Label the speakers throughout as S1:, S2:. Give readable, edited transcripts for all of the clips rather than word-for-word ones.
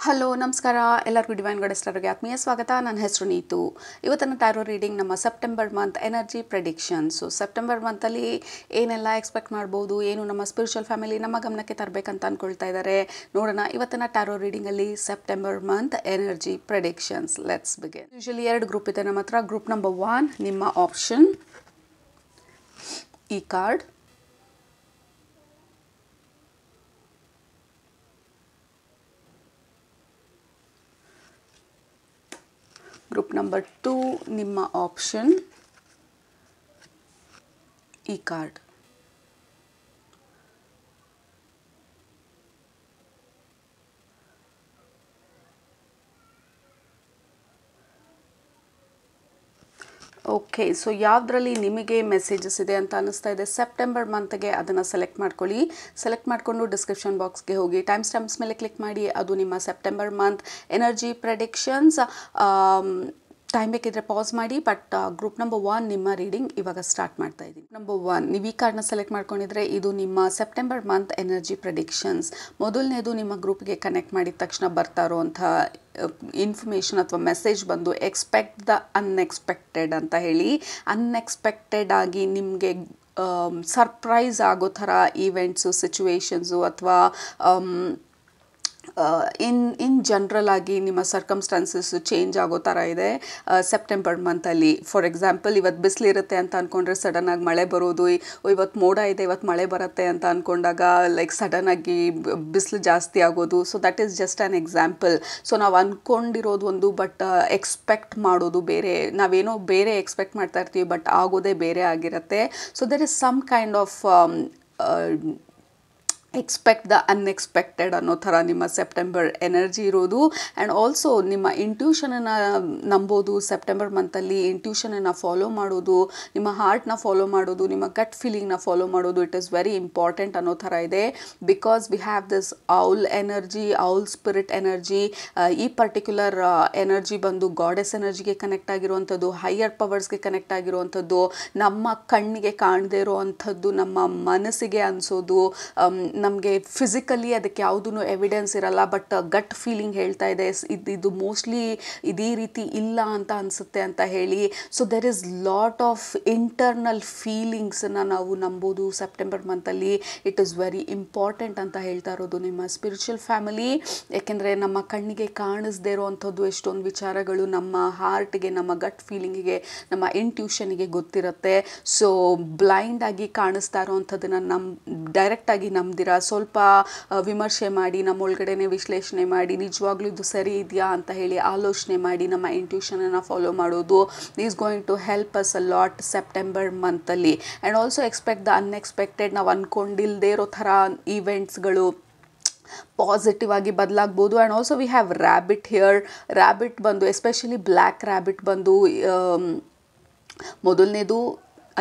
S1: Hello ನಮಸ್ಕಾರ ಎಲ್ಲರಿಗೂ divine ಗಾಡೆಸ್ಲರಿಗೆ ಆತ್ಮೀಯ ಸ್ವಾಗತ. ನನ್ನ ಹೆಸರು ನೀತು. ಇವತ್ತಿನ ಟ್ಯಾರೋ ರೀಡಿಂಗ್ ನಮ್ಮ September month energy prediction. So September ಮಂತಲ್ಲಿ ಏನೆಲ್ಲ ಎಕ್ಸ್ಪೆಕ್ಟ್ ಮಾಡ್ಬೋದು, ಏನು ನಮ್ಮ ಸ್ಪಿರಿಚುವಲ್ ಫ್ಯಾಮಿಲಿ ನಮ್ಮ ಗಮನಕ್ಕೆ ತರಬೇಕಂತ ಅಂದ್ಕೊಳ್ತಾ ಇದ್ದಾರೆ ನೋಡೋಣ ಇವತ್ತಿನ ಟ್ಯಾರೋ ರೀಡಿಂಗಲ್ಲಿ September month energy predictions. Let's begin. Usually 2 group ಇದೆ ನಮ್ಮ ಹತ್ರ. ಗ್ರೂಪ್ ನಂಬರ್ 1 ನಿಮ್ಮ ಆಪ್ಷನ್ ಈ ಕಾರ್ಡ್, ಗ್ರೂಪ್ ನಂಬರ್ 2 ನಿಮ್ಮ ಆಪ್ಷನ್ ಈ ಕಾರ್ಡ್. ಓಕೆ, ಸೊ ಯಾವುದರಲ್ಲಿ ನಿಮಗೆ ಮೆಸೇಜಸ್ ಇದೆ ಅಂತ ಅನ್ನಿಸ್ತಾ ಇದೆ ಸೆಪ್ಟೆಂಬರ್ ಮಂತ್ಗೆ ಅದನ್ನು ಸೆಲೆಕ್ಟ್ ಮಾಡ್ಕೊಳ್ಳಿ. ಸೆಲೆಕ್ಟ್ ಮಾಡಿಕೊಂಡು ಡಿಸ್ಕ್ರಿಪ್ಷನ್ ಬಾಕ್ಸ್ಗೆ ಹೋಗಿ ಟೈಮ್ ಸ್ಟಾಂಪ್ಸ್ ಮೇಲೆ ಕ್ಲಿಕ್ ಮಾಡಿ. ಅದು ನಿಮ್ಮ September month energy predictions. Time ಬೇಕಿದ್ರೆ ಪಾಸ್ ಮಾಡಿ. ಬಟ್ ಗ್ರೂಪ್ ನಂಬರ್ 1 ನಿಮ್ಮ ರೀಡಿಂಗ್ ಇವಾಗ ಸ್ಟಾರ್ಟ್ ಮಾಡ್ತಾ ಇದ್ದೀನಿ. ನಂಬರ್ 1 ನೀವು ಈ ಕಾರ್ಡ್ನ ಸೆಲೆಕ್ಟ್ ಮಾಡ್ಕೊಂಡಿದ್ರೆ ಇದು ನಿಮ್ಮ ಸೆಪ್ಟೆಂಬರ್ ಮಂತ್ ಎನರ್ಜಿ ಪ್ರೆಡಿಕ್ಷನ್ಸ್. ಮೊದಲನೇದು ನಿಮ್ಮ ಗ್ರೂಪ್ಗೆ ಕನೆಕ್ಟ್ ಮಾಡಿದ ತಕ್ಷಣ ಬರ್ತಾ ಇರೋವಂಥ ಇನ್ಫಾರ್ಮೇಷನ್ ಅಥವಾ ಮೆಸೇಜ್ ಬಂದು ಎಕ್ಸ್ಪೆಕ್ಟ್ ದ ಅನ್ಎಕ್ಸ್ಪೆಕ್ಟೆಡ್ ಅಂತ ಹೇಳಿ. ಅನ್ಎಕ್ಸ್ಪೆಕ್ಟೆಡ್ ಆಗಿ ನಿಮಗೆ ಸರ್ಪ್ರೈಸ್ ಆಗೋ ಥರ ಈವೆಂಟ್ಸು, ಸಿಚುವೇಶನ್ಸು ಅಥವಾ ಇನ್ ಜನರಲ್ ಆಗಿ ನಿಮ್ಮ ಸರ್ಕಮ್ಸ್ಟಾನ್ಸಸ್ ಚೇಂಜ್ ಆಗೋ ಥರ ಇದೆ ಸೆಪ್ಟೆಂಬರ್ ಮಂತಲ್ಲಿ. ಫಾರ್ ಎಕ್ಸಾಂಪಲ್, ಇವತ್ತು ಬಿಸಿಲಿರುತ್ತೆ ಅಂತ ಅಂದ್ಕೊಂಡ್ರೆ ಸಡನ್ನಾಗಿ ಮಳೆ ಬರೋದು, ಇವತ್ತು ಮೋಡ ಇದೆ ಇವತ್ತು ಮಳೆ ಬರುತ್ತೆ ಅಂತ ಅಂದ್ಕೊಂಡಾಗ ಲೈಕ್ ಸಡನ್ನಾಗಿ ಬಿಸಿಲು ಜಾಸ್ತಿ ಆಗೋದು. So that is just an example. So ನಾವು ಅಂದ್ಕೊಂಡಿರೋದು ಒಂದು, ಬಟ್ ಎಕ್ಸ್ಪೆಕ್ಟ್ ಮಾಡೋದು ಬೇರೆ. ನಾವೇನೋ ಬೇರೆ ಎಕ್ಸ್ಪೆಕ್ಟ್ ಮಾಡ್ತಾ ಇರ್ತೀವಿ, ಬಟ್ ಆಗೋದೇ ಬೇರೆ ಆಗಿರುತ್ತೆ. So there is some kind of expect the unexpected ಅನ್ನೋ ಥರ ನಿಮ್ಮ ಸೆಪ್ಟೆಂಬರ್ ಎನರ್ಜಿ ಇರೋದು. ಆ್ಯಂಡ್ ಆಲ್ಸೋ ನಿಮ್ಮ ಇಂಟ್ಯೂಷನನ್ನು ನಂಬೋದು ಸೆಪ್ಟೆಂಬರ್ ಮಂತಲ್ಲಿ. ಇಂಟ್ಯೂಷನನ್ನು ಫಾಲೋ ಮಾಡೋದು, ನಿಮ್ಮ ಹಾರ್ಟ್ನ ಫಾಲೋ ಮಾಡೋದು, ನಿಮ್ಮ ಗಟ್ ಫೀಲಿಂಗ್ನ ಫಾಲೋ ಮಾಡೋದು, ಇಟ್ ಈಸ್ ವೆರಿ ಇಂಪಾರ್ಟೆಂಟ್ ಅನ್ನೋ ಥರ ಇದೆ. Because we have this owl energy, owl spirit energy. ಈ ಪರ್ಟಿಕ್ಯುಲರ್ ಎನರ್ಜಿ ಬಂದು ಗಾಡೆಸ್ ಎನರ್ಜಿಗೆ ಕನೆಕ್ಟ್ ಆಗಿರುವಂಥದ್ದು, ಹೈಯರ್ ಪವರ್ಸ್ಗೆ ಕನೆಕ್ಟ್ ಆಗಿರುವಂಥದ್ದು, ನಮ್ಮ ಕಣ್ಣಿಗೆ ಕಾಣದೇ ಇರೋವಂಥದ್ದು, ನಮ್ಮ ಮನಸ್ಸಿಗೆ ಅನಿಸೋದು. ನಮಗೆ ಫಿಸಿಕಲಿ ಅದಕ್ಕೆ ಯಾವುದೂ ಎವಿಡೆನ್ಸ್ ಇರಲ್ಲ, ಬಟ್ ಗಟ್ ಫೀಲಿಂಗ್ ಹೇಳ್ತಾ ಇದೆ ಇದು ಮೋಸ್ಟ್ಲಿ ಇದೇ ರೀತಿ ಇಲ್ಲ ಅಂತ ಅನಿಸುತ್ತೆ ಅಂತ ಹೇಳಿ. So there is lot of internal ಫೀಲಿಂಗ್ಸನ್ನು ನಾವು ನಂಬೋದು ಸೆಪ್ಟೆಂಬರ್ ಮಂತಲ್ಲಿ. ಇಟ್ ಈಸ್ ವೆರಿ ಇಂಪಾರ್ಟೆಂಟ್ ಅಂತ ಹೇಳ್ತಾ ಇರೋದು ನಿಮ್ಮ ಸ್ಪಿರಿಚುವಲ್ ಫ್ಯಾಮಿಲಿ. ಯಾಕೆಂದರೆ ನಮ್ಮ ಕಣ್ಣಿಗೆ ಕಾಣಿಸ್ದೇ ಇರೋವಂಥದ್ದು ಎಷ್ಟೊಂದು ವಿಚಾರಗಳು ನಮ್ಮ ಹಾರ್ಟ್ಗೆ, ನಮ್ಮ ಗಟ್ ಫೀಲಿಂಗಿಗೆ, ನಮ್ಮ ಇಂಟ್ಯೂಷನಿಗೆ ಗೊತ್ತಿರುತ್ತೆ. ಸೊ ಬ್ಲೈಂಡ್ ಆಗಿ ಕಾಣಿಸ್ತಾ ಇರೋವಂಥದ್ದನ್ನು ಡೈರೆಕ್ಟಾಗಿ ನಂಬ್ದಿರ ಸ್ವಲ್ಪ ವಿಮರ್ಶೆ ಮಾಡಿ, ನಮ್ಮೊಳಗಡೆನೆ ವಿಶ್ಲೇಷಣೆ ಮಾಡಿ, ನಿಜವಾಗ್ಲೂ ಇದು ಸರಿ ಇದೆಯಾ ಅಂತ ಹೇಳಿ ಆಲೋಚನೆ ಮಾಡಿ ನಮ್ಮ ಇಂಟ್ಯೂಷನನ್ನು ಫಾಲೋ ಮಾಡೋದು is going to help us a lot September ಮಂತಲ್ಲಿ. And also expect the unexpected. ನಾವು ಅಂದ್ಕೊಂಡಿಲ್ಲದೆ ಇರೋ ಥರ ಈವೆಂಟ್ಸ್ಗಳು ಪಾಸಿಟಿವ್ ಆಗಿ ಬದಲಾಗ್ಬೋದು. And also we have rabbit here. Rabbit ಬಂದು ಎಸ್ಪೆಷಲಿ ಬ್ಲ್ಯಾಕ್ ರ್ಯಾಬಿಟ್ ಬಂದು ಮೊದಲನೇದು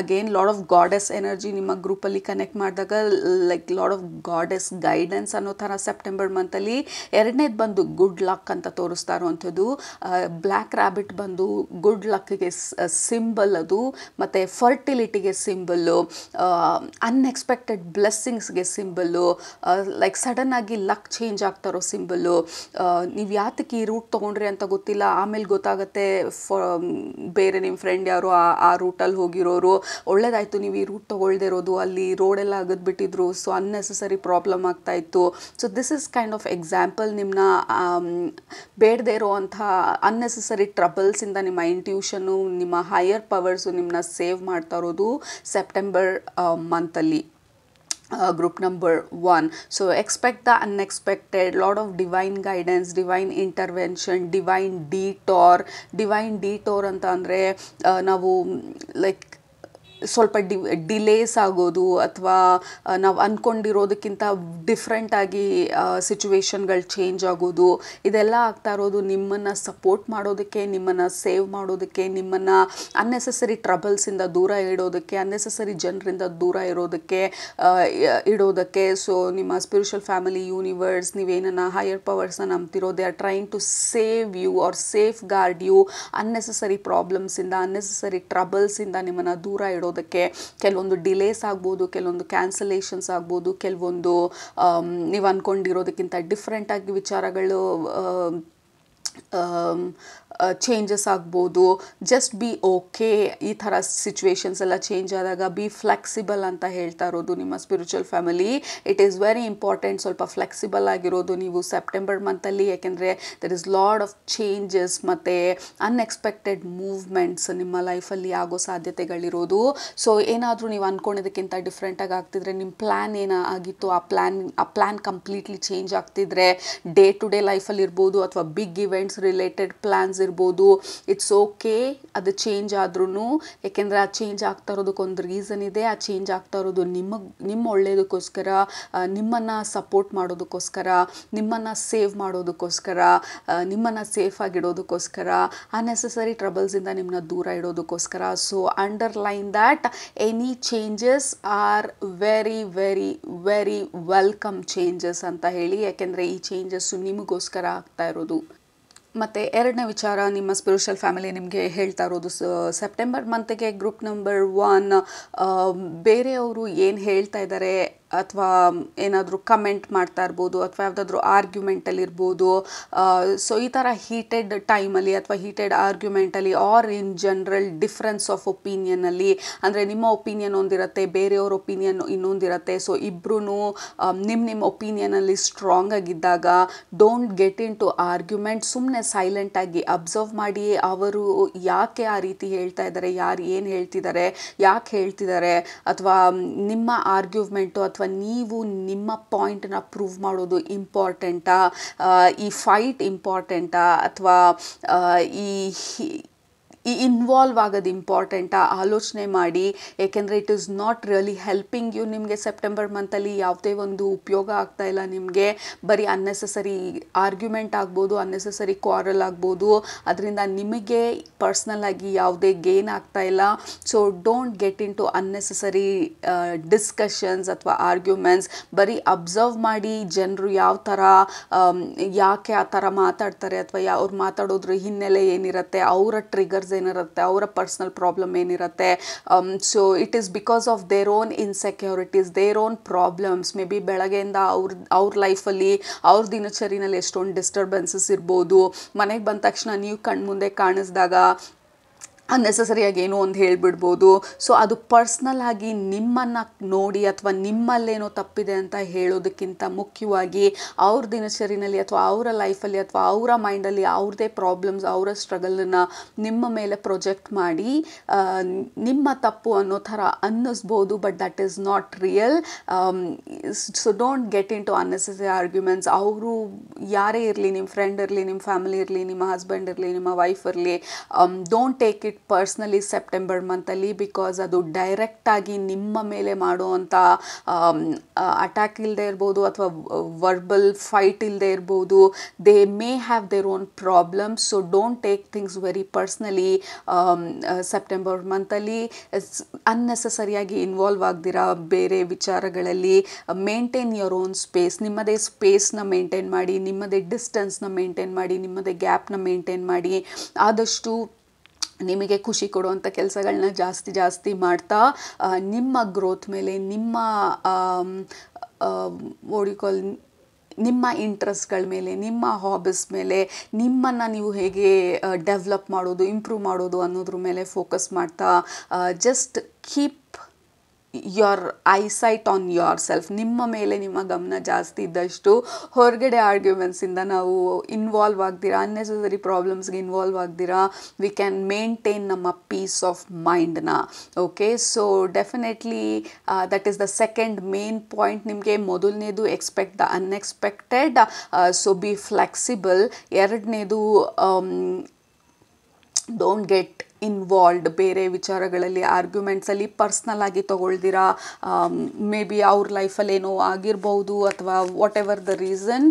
S1: again lot of goddess energy ನಿಮ್ಮ ಗ್ರೂಪಲ್ಲಿ ಕನೆಕ್ಟ್ ಮಾಡಿದಾಗ like lot of goddess guidance ಅನ್ನೋ ಥರ ಸೆಪ್ಟೆಂಬರ್ ಮಂತಲ್ಲಿ. ಎರಡನೇದು ಬಂದು ಗುಡ್ ಲಕ್ ಅಂತ ತೋರಿಸ್ತಾ ಇರೋವಂಥದ್ದು. ಬ್ಲ್ಯಾಕ್ ರ್ಯಾಬಿಟ್ ಬಂದು ಗುಡ್ ಲಕ್ಗೆ ಸಿಂಬಲ್ ಅದು, ಮತ್ತು ಫರ್ಟಿಲಿಟಿಗೆ ಸಿಂಬಲ್ಲು, ಅನ್ಎಕ್ಸ್ಪೆಕ್ಟೆಡ್ ಬ್ಲೆಸ್ಸಿಂಗ್ಸ್ಗೆ ಸಿಂಬಲ್ಲು, ಲೈಕ್ ಸಡನ್ನಾಗಿ ಲಕ್ ಚೇಂಜ್ ಆಗ್ತಾ ಇರೋ ಸಿಂಬಲ್ಲು. ನೀವು ಯಾತಕ್ಕೆ ಈ ರೂಟ್ ತೊಗೊಂಡ್ರಿ ಅಂತ ಗೊತ್ತಿಲ್ಲ, ಆಮೇಲೆ ಗೊತ್ತಾಗುತ್ತೆ ಬೇರೆ ನಿಮ್ಮ ಫ್ರೆಂಡ್ ಯಾರು ಆ ರೂಟಲ್ಲಿ ಹೋಗಿರೋರು, ಒಳ್ಳೇದಾಯಿತು ನೀವು ಈ ರೂಟ್ ತೊಗೊಳ್ದೇ ಇರೋದು, ಅಲ್ಲಿ ರೋಡೆಲ್ಲ ಅಗದ್ಬಿಟ್ಟಿದ್ರು, ಸೊ ಅನ್ನೆಸೆಸರಿ ಪ್ರಾಬ್ಲಮ್ ಆಗ್ತಾಯಿತ್ತು. So this is kind of example. ನಿಮ್ಮನ್ನ ಬೇಡದೇ ಇರೋವಂಥ ಅನ್ನೆಸೆಸರಿ ಟ್ರಬಲ್ಸಿಂದ ನಿಮ್ಮ ಇಂಟ್ಯೂಷನ್ನು, ನಿಮ್ಮ ಹೈಯರ್ ಪವರ್ಸು ನಿಮ್ಮನ್ನ ಸೇವ್ ಮಾಡ್ತಾ ಇರೋದು September ಮಂತಲ್ಲಿ. Group number 1. So expect the unexpected, lot of divine guidance, divine intervention, divine detour. Divine detour ಅಂತ ಅಂದರೆ ನಾವು ಲೈಕ್ ಸ್ವಲ್ಪ ಡಿಲೇಸ್ ಆಗೋದು, ಅಥವಾ ನಾವು ಅಂದ್ಕೊಂಡಿರೋದಕ್ಕಿಂತ ಡಿಫ್ರೆಂಟಾಗಿ ಸಿಚುವೇಶನ್ಗಳು ಚೇಂಜ್ ಆಗೋದು, ಇದೆಲ್ಲ ಆಗ್ತಾ ಇರೋದು ನಿಮ್ಮನ್ನು ಸಪೋರ್ಟ್ ಮಾಡೋದಕ್ಕೆ, ನಿಮ್ಮನ್ನು ಸೇವ್ ಮಾಡೋದಕ್ಕೆ, ನಿಮ್ಮನ್ನು ಅನ್ನೆಸೆಸರಿ ಟ್ರಬಲ್ಸಿಂದ ದೂರ ಇಡೋದಕ್ಕೆ, ಅನ್ನೆಸೆಸರಿ ಜನರಿಂದ ದೂರ ಇಡೋದಕ್ಕೆ. ಸೊ ನಿಮ್ಮ ಸ್ಪಿರಿಚುವಲ್ ಫ್ಯಾಮಿಲಿ, ಯೂನಿವರ್ಸ್, ನೀವೇನನ್ನ ಹೈಯರ್ ಪವರ್ಸ್ನ ನಂಬ್ತಿರೋ, they are trying to save you or safeguard you unnecessary ಪ್ರಾಬ್ಲಮ್ಸಿಂದ, ಅನ್ನೆಸೆಸರಿ ಟ್ರಬಲ್ಸಿಂದ ನಿಮ್ಮನ್ನು ದೂರ ಇಡೋದಕ್ಕೆ ಮಾಡೋದಕ್ಕೆ. ಕೆಲವೊಂದು ಡಿಲೇಸ್ ಆಗ್ಬೋದು, ಕೆಲವೊಂದು ಕ್ಯಾನ್ಸಲೇಷನ್ಸ್ ಆಗ್ಬೋದು, ಕೆಲವೊಂದು ನೀವು ಅಂದ್ಕೊಂಡಿರೋದಕ್ಕಿಂತ ಡಿಫ್ರೆಂಟಾಗಿ ವಿಚಾರಗಳು ಚೇಂಜಸ್ ಆಗ್ಬೋದು. Just B okay. ಈ ಥರ ಸಿಚುವೇಶನ್ಸ್ ಎಲ್ಲ ಚೇಂಜ್ ಆದಾಗ ಬಿ ಫ್ಲೆಕ್ಸಿಬಲ್ ಅಂತ ಹೇಳ್ತಾ ಇರೋದು ನಿಮ್ಮ spiritual family. It is very important ಸ್ವಲ್ಪ ಫ್ಲೆಕ್ಸಿಬಲ್ ಆಗಿರೋದು ನೀವು ಸೆಪ್ಟೆಂಬರ್ ಮಂತಲ್ಲಿ. ಯಾಕೆಂದರೆ there is lot of changes ಮತ್ತು ಅನ್ಎಕ್ಸ್ಪೆಕ್ಟೆಡ್ ಮೂವ್ಮೆಂಟ್ಸ್ ನಿಮ್ಮ ಲೈಫಲ್ಲಿ ಆಗೋ ಸಾಧ್ಯತೆಗಳಿರೋದು. ಸೊ ಏನಾದರೂ ನೀವು ಅಂದ್ಕೊಂಡಿದ್ದಕ್ಕಿಂತ ಡಿಫ್ರೆಂಟಾಗಿ ಆಗ್ತಿದ್ರೆ, ನಿಮ್ಮ ಪ್ಲ್ಯಾನ್ ಏನಾಗಿತ್ತು ಆ ಪ್ಲ್ಯಾನ್ ಕಂಪ್ಲೀಟ್ಲಿ ಚೇಂಜ್ ಆಗ್ತಿದ್ರೆ, ಡೇ ಟು ಡೇ ಲೈಫಲ್ಲಿ ಇರ್ಬೋದು ಅಥವಾ ಬಿಗ್ ಇವೆಂಟ್ಸ್ ರಿಲೇಟೆಡ್ ಪ್ಲ್ಯಾನ್ಸ್ ಇರ್ಬೋದು, ಇಟ್ಸ್ ಓಕೆ ಅದು ಚೇಂಜ್ ಆದ್ರೂ. ಯಾಕೆಂದರೆ ಆ ಚೇಂಜ್ ಆಗ್ತಾ ಇರೋದಕ್ಕೊಂದು ರೀಸನ್ ಇದೆ. ಆ ಚೇಂಜ್ ಆಗ್ತಾ ಇರೋದು ನಿಮ್ಮ ಒಳ್ಳೆಯದಕ್ಕೋಸ್ಕರ, ನಿಮ್ಮನ್ನು ಸಪೋರ್ಟ್ ಮಾಡೋದಕ್ಕೋಸ್ಕರ, ನಿಮ್ಮನ್ನು ಸೇವ್ ಮಾಡೋದಕ್ಕೋಸ್ಕರ, ನಿಮ್ಮನ್ನು ಸೇಫ್ ಆಗಿಡೋದಕ್ಕೋಸ್ಕರ, ಅನ್ನೆಸೆಸರಿ ಟ್ರಬಲ್ಸಿಂದ ನಿಮ್ಮನ್ನ ದೂರ ಇಡೋದಕ್ಕೋಸ್ಕರ. So underline that any changes are very very very welcome changes ಅಂತ ಹೇಳಿ. ಯಾಕೆಂದರೆ ಈ ಚೇಂಜಸ್ಸು ನಿಮಗೋಸ್ಕರ ಆಗ್ತಾ ಇರೋದು. ಮತ್ತು ಎರಡನೇ ವಿಚಾರ, ನಿಮ್ಮ ಸ್ಪಿರಿಚುವಲ್ ಫ್ಯಾಮಿಲಿ ನಿಮಗೆ ಹೇಳ್ತಾ ಇರೋದು ಸೆಪ್ಟೆಂಬರ್ ಮಂತಿಗೆ ಗ್ರೂಪ್ ನಂಬರ್ 1 ಬೇರೆಯವರು ಏನು ಹೇಳ್ತಾ ಇದ್ದಾರೆ ಅಥವಾ ಏನಾದರೂ ಕಮೆಂಟ್ ಮಾಡ್ತಾ ಇರ್ಬೋದು ಅಥವಾ ಯಾವುದಾದ್ರೂ ಆರ್ಗ್ಯುಮೆಂಟಲ್ಲಿ ಇರ್ಬೋದು. ಸೊ ಈ ಥರ ಹೀಟೆಡ್ ಟೈಮಲ್ಲಿ ಅಥವಾ ಹೀಟೆಡ್ ಆರ್ಗ್ಯುಮೆಂಟಲ್ಲಿ or in general difference of ಒಪಿನಿಯನಲ್ಲಿ, ಅಂದರೆ ನಿಮ್ಮ ಒಪಿನಿಯನ್ ಒಂದಿರುತ್ತೆ, ಬೇರೆಯವ್ರ ಒಪಿನಿಯನ್ ಇನ್ನೊಂದಿರುತ್ತೆ. ಸೊ ಇಬ್ಬರೂ ನಿಮ್ಮ ಒಪಿನಿಯನಲ್ಲಿ ಸ್ಟ್ರಾಂಗ್ ಆಗಿದ್ದಾಗ don't get into argument. ಸುಮ್ಮನೆ ಸೈಲೆಂಟಾಗಿ ಅಬ್ಸರ್ವ್ ಮಾಡಿ ಅವರು ಯಾಕೆ ಆ ರೀತಿ ಹೇಳ್ತಾ ಇದ್ದಾರೆ, ಯಾರು ಏನು ಹೇಳ್ತಿದ್ದಾರೆ, ಯಾಕೆ ಹೇಳ್ತಿದ್ದಾರೆ, ಅಥವಾ ನಿಮ್ಮ ಆರ್ಗ್ಯುಮೆಂಟು ಅಥವಾ ನೀವು ನಿಮ್ಮ ಪಾಯಿಂಟನ್ನ ಪ್ರೂವ್ ಮಾಡೋದು ಇಂಪಾರ್ಟೆಂಟಾ, ಈ ಫೈಟ್ ಇಂಪಾರ್ಟೆಂಟಾ, ಅಥವಾ ಈ ಇನ್ವಾಲ್ವ್ ಆಗೋದು ಇಂಪಾರ್ಟೆಂಟಾ ಆಲೋಚನೆ ಮಾಡಿ. ಏಕೆಂದರೆ it is not really helping you. ನಿಮಗೆ ಸೆಪ್ಟೆಂಬರ್ ಮಂತಲ್ಲಿ ಯಾವುದೇ ಒಂದು ಉಪಯೋಗ ಆಗ್ತಾ ಇಲ್ಲ ನಿಮಗೆ. ಬರೀ ಅನ್ನೆಸೆಸರಿ ಆರ್ಗ್ಯುಮೆಂಟ್ ಆಗ್ಬೋದು, ಅನ್ನೆಸೆಸರಿ ಕ್ವಾರಲ್ ಆಗ್ಬೋದು. ಅದರಿಂದ ನಿಮಗೆ ಪರ್ಸ್ನಲ್ ಆಗಿ ಯಾವುದೇ ಗೇನ್ ಆಗ್ತಾ ಇಲ್ಲ. So don't get into unnecessary discussions ಅಥವಾ ಆರ್ಗ್ಯುಮೆಂಟ್ಸ್. ಬರೀ ಅಬ್ಸರ್ವ್ ಮಾಡಿ ಜನರು ಯಾವ ಥರ, ಯಾಕೆ ಆ ಥರ ಮಾತಾಡ್ತಾರೆ, ಅಥವಾ ಅವ್ರು ಮಾತಾಡೋದ್ರ ಹಿನ್ನೆಲೆ ಏನಿರುತ್ತೆ, ಅವರ ಟ್ರಿಗರ್ಸ್ ಏನಿರುತ್ತೆ, ಅವರ ಪರ್ಸ್ನಲ್ ಪ್ರಾಬ್ಲಮ್ ಏನಿರುತ್ತೆ. So it is because of their own insecurities, there own problems. May be ಬೆಳಗ್ಗೆಯಿಂದ ಅವ್ರ ಲೈಫಲ್ಲಿ ಅವ್ರ ದಿನಚರಿನಲ್ಲಿ ಎಷ್ಟೊಂದು ಡಿಸ್ಟರ್ಬೆನ್ಸಸ್ ಇರ್ಬೋದು. ಮನೆಗೆ ಬಂದ ತಕ್ಷಣ ನೀವು ಕಣ್ಮುಂದೆ ಕಾಣಿಸಿದಾಗ ಅನ್ನೆಸೆಸರಿಯಾಗಿ ಏನೋ ಒಂದು ಹೇಳಿಬಿಡ್ಬೋದು. ಸೊ ಅದು ಪರ್ಸ್ನಲ್ ಆಗಿ ನಿಮ್ಮನ್ನು ನೋಡಿ ಅಥವಾ ನಿಮ್ಮಲ್ಲೇನೋ ತಪ್ಪಿದೆ ಅಂತ ಹೇಳೋದಕ್ಕಿಂತ ಮುಖ್ಯವಾಗಿ ಅವ್ರ ದಿನಚರಿನಲ್ಲಿ ಅಥವಾ ಅವರ ಲೈಫಲ್ಲಿ ಅಥವಾ ಅವರ ಮೈಂಡಲ್ಲಿ ಅವ್ರದ್ದೇ ಪ್ರಾಬ್ಲಮ್ಸ್, ಅವರ ಸ್ಟ್ರಗಲನ್ನು ನಿಮ್ಮ ಮೇಲೆ ಪ್ರೊಜೆಕ್ಟ್ ಮಾಡಿ ನಿಮ್ಮ ತಪ್ಪು ಅನ್ನೋ ಥರ ಅನ್ನಿಸ್ಬೋದು. But that is not real. So don't get into unnecessary arguments. ಅವರು ಯಾರೇ ಇರಲಿ, ನಿಮ್ಮ ಫ್ರೆಂಡ್ ಇರಲಿ, ನಿಮ್ಮ ಫ್ಯಾಮಿಲಿ ಇರಲಿ, ನಿಮ್ಮ ಹಸ್ಬೆಂಡ್ ಇರಲಿ, ನಿಮ್ಮ ವೈಫ್ ಇರಲಿ, don't take it personally September ಮಂತಲ್ಲಿ. ಬಿಕಾಸ್ ಅದು ಡೈರೆಕ್ಟಾಗಿ ನಿಮ್ಮ ಮೇಲೆ ಮಾಡುವಂಥ ಅಟ್ಯಾಕ್ ಇಲ್ಲದೆ ಇರ್ಬೋದು ಅಥವಾ ವರ್ಬಲ್ ಫೈಟ್ ಇಲ್ಲದೆ ಇರ್ಬೋದು. They may have their own problems. So don't take things very personally September ಮಂತಲ್ಲಿ. ಅನ್ನೆಸೆಸರಿಯಾಗಿ ಇನ್ವಾಲ್ವ್ ಆಗ್ದಿರಾ ಬೇರೆ ವಿಚಾರಗಳಲ್ಲಿ. Maintain your own space. ನಿಮ್ಮದೇ ಸ್ಪೇಸ್ನ ಮೇಂಟೈನ್ ಮಾಡಿ, ನಿಮ್ಮದೇ ಡಿಸ್ಟೆನ್ಸ್ನ ಮೇಂಟೈನ್ ಮಾಡಿ, ನಿಮ್ಮದೇ ಗ್ಯಾಪ್ನ ಮೇಂಟೈನ್ ಮಾಡಿ. ಆದಷ್ಟು ನಿಮಗೆ ಖುಷಿ ಕೊಡುವಂಥ ಕೆಲಸಗಳನ್ನ ಜಾಸ್ತಿ ಮಾಡ್ತಾ ನಿಮ್ಮ ಗ್ರೋತ್ ಮೇಲೆ, ನಿಮ್ಮ ಇಂಟ್ರೆಸ್ಟ್ಗಳ ಮೇಲೆ, ನಿಮ್ಮ ಹಾಬೀಸ್ ಮೇಲೆ, ನಿಮ್ಮನ್ನು ನೀವು ಹೇಗೆ ಡೆವಲಪ್ ಮಾಡೋದು, ಇಂಪ್ರೂವ್ ಮಾಡೋದು ಅನ್ನೋದ್ರ ಮೇಲೆ ಫೋಕಸ್ ಮಾಡ್ತಾ just keep your eyesight on yourself. ನಿಮ್ಮ ಮೇಲೆ ನಿಮ್ಮ ಗಮನ ಜಾಸ್ತಿ ಇದ್ದಷ್ಟು ಹೊರಗಡೆ ಆರ್ಗ್ಯುಮೆಂಟ್ಸಿಂದ ನಾವು ಇನ್ವಾಲ್ವ್ ಆಗ್ದಿರಾ, ಅನ್ನೆಸೆಸರಿ ಪ್ರಾಬ್ಲಮ್ಸ್ಗೆ ಇನ್ವಾಲ್ವ್ ಆಗ್ದಿರಾ, ವಿ ಕ್ಯಾನ್ ಮೇಂಟೈನ್ ನಮ್ಮ ಪೀಸ್ ಆಫ್ ಮೈಂಡ್ನ. Okay, so definitely that is the second main point. ನಿಮಗೆ ಮೊದಲನೇದು expect the unexpected, so be flexible. ಎರಡನೇದು ಡೋಂಟ್ ಗೆಟ್ ಇನ್ವಾಲ್ವ್ಡ್ ಬೇರೆ ವಿಚಾರಗಳಲ್ಲಿ, ಆರ್ಗ್ಯುಮೆಂಟ್ಸಲ್ಲಿ ಪರ್ಸ್ನಲ್ ಆಗಿ ತೊಗೊಳ್ದಿರಾ. ಮೇ ಬಿ ಅವ್ರ ಲೈಫಲ್ಲಿ ಏನೋ ಆಗಿರ್ಬೋದು ಅಥವಾ what ever the reason,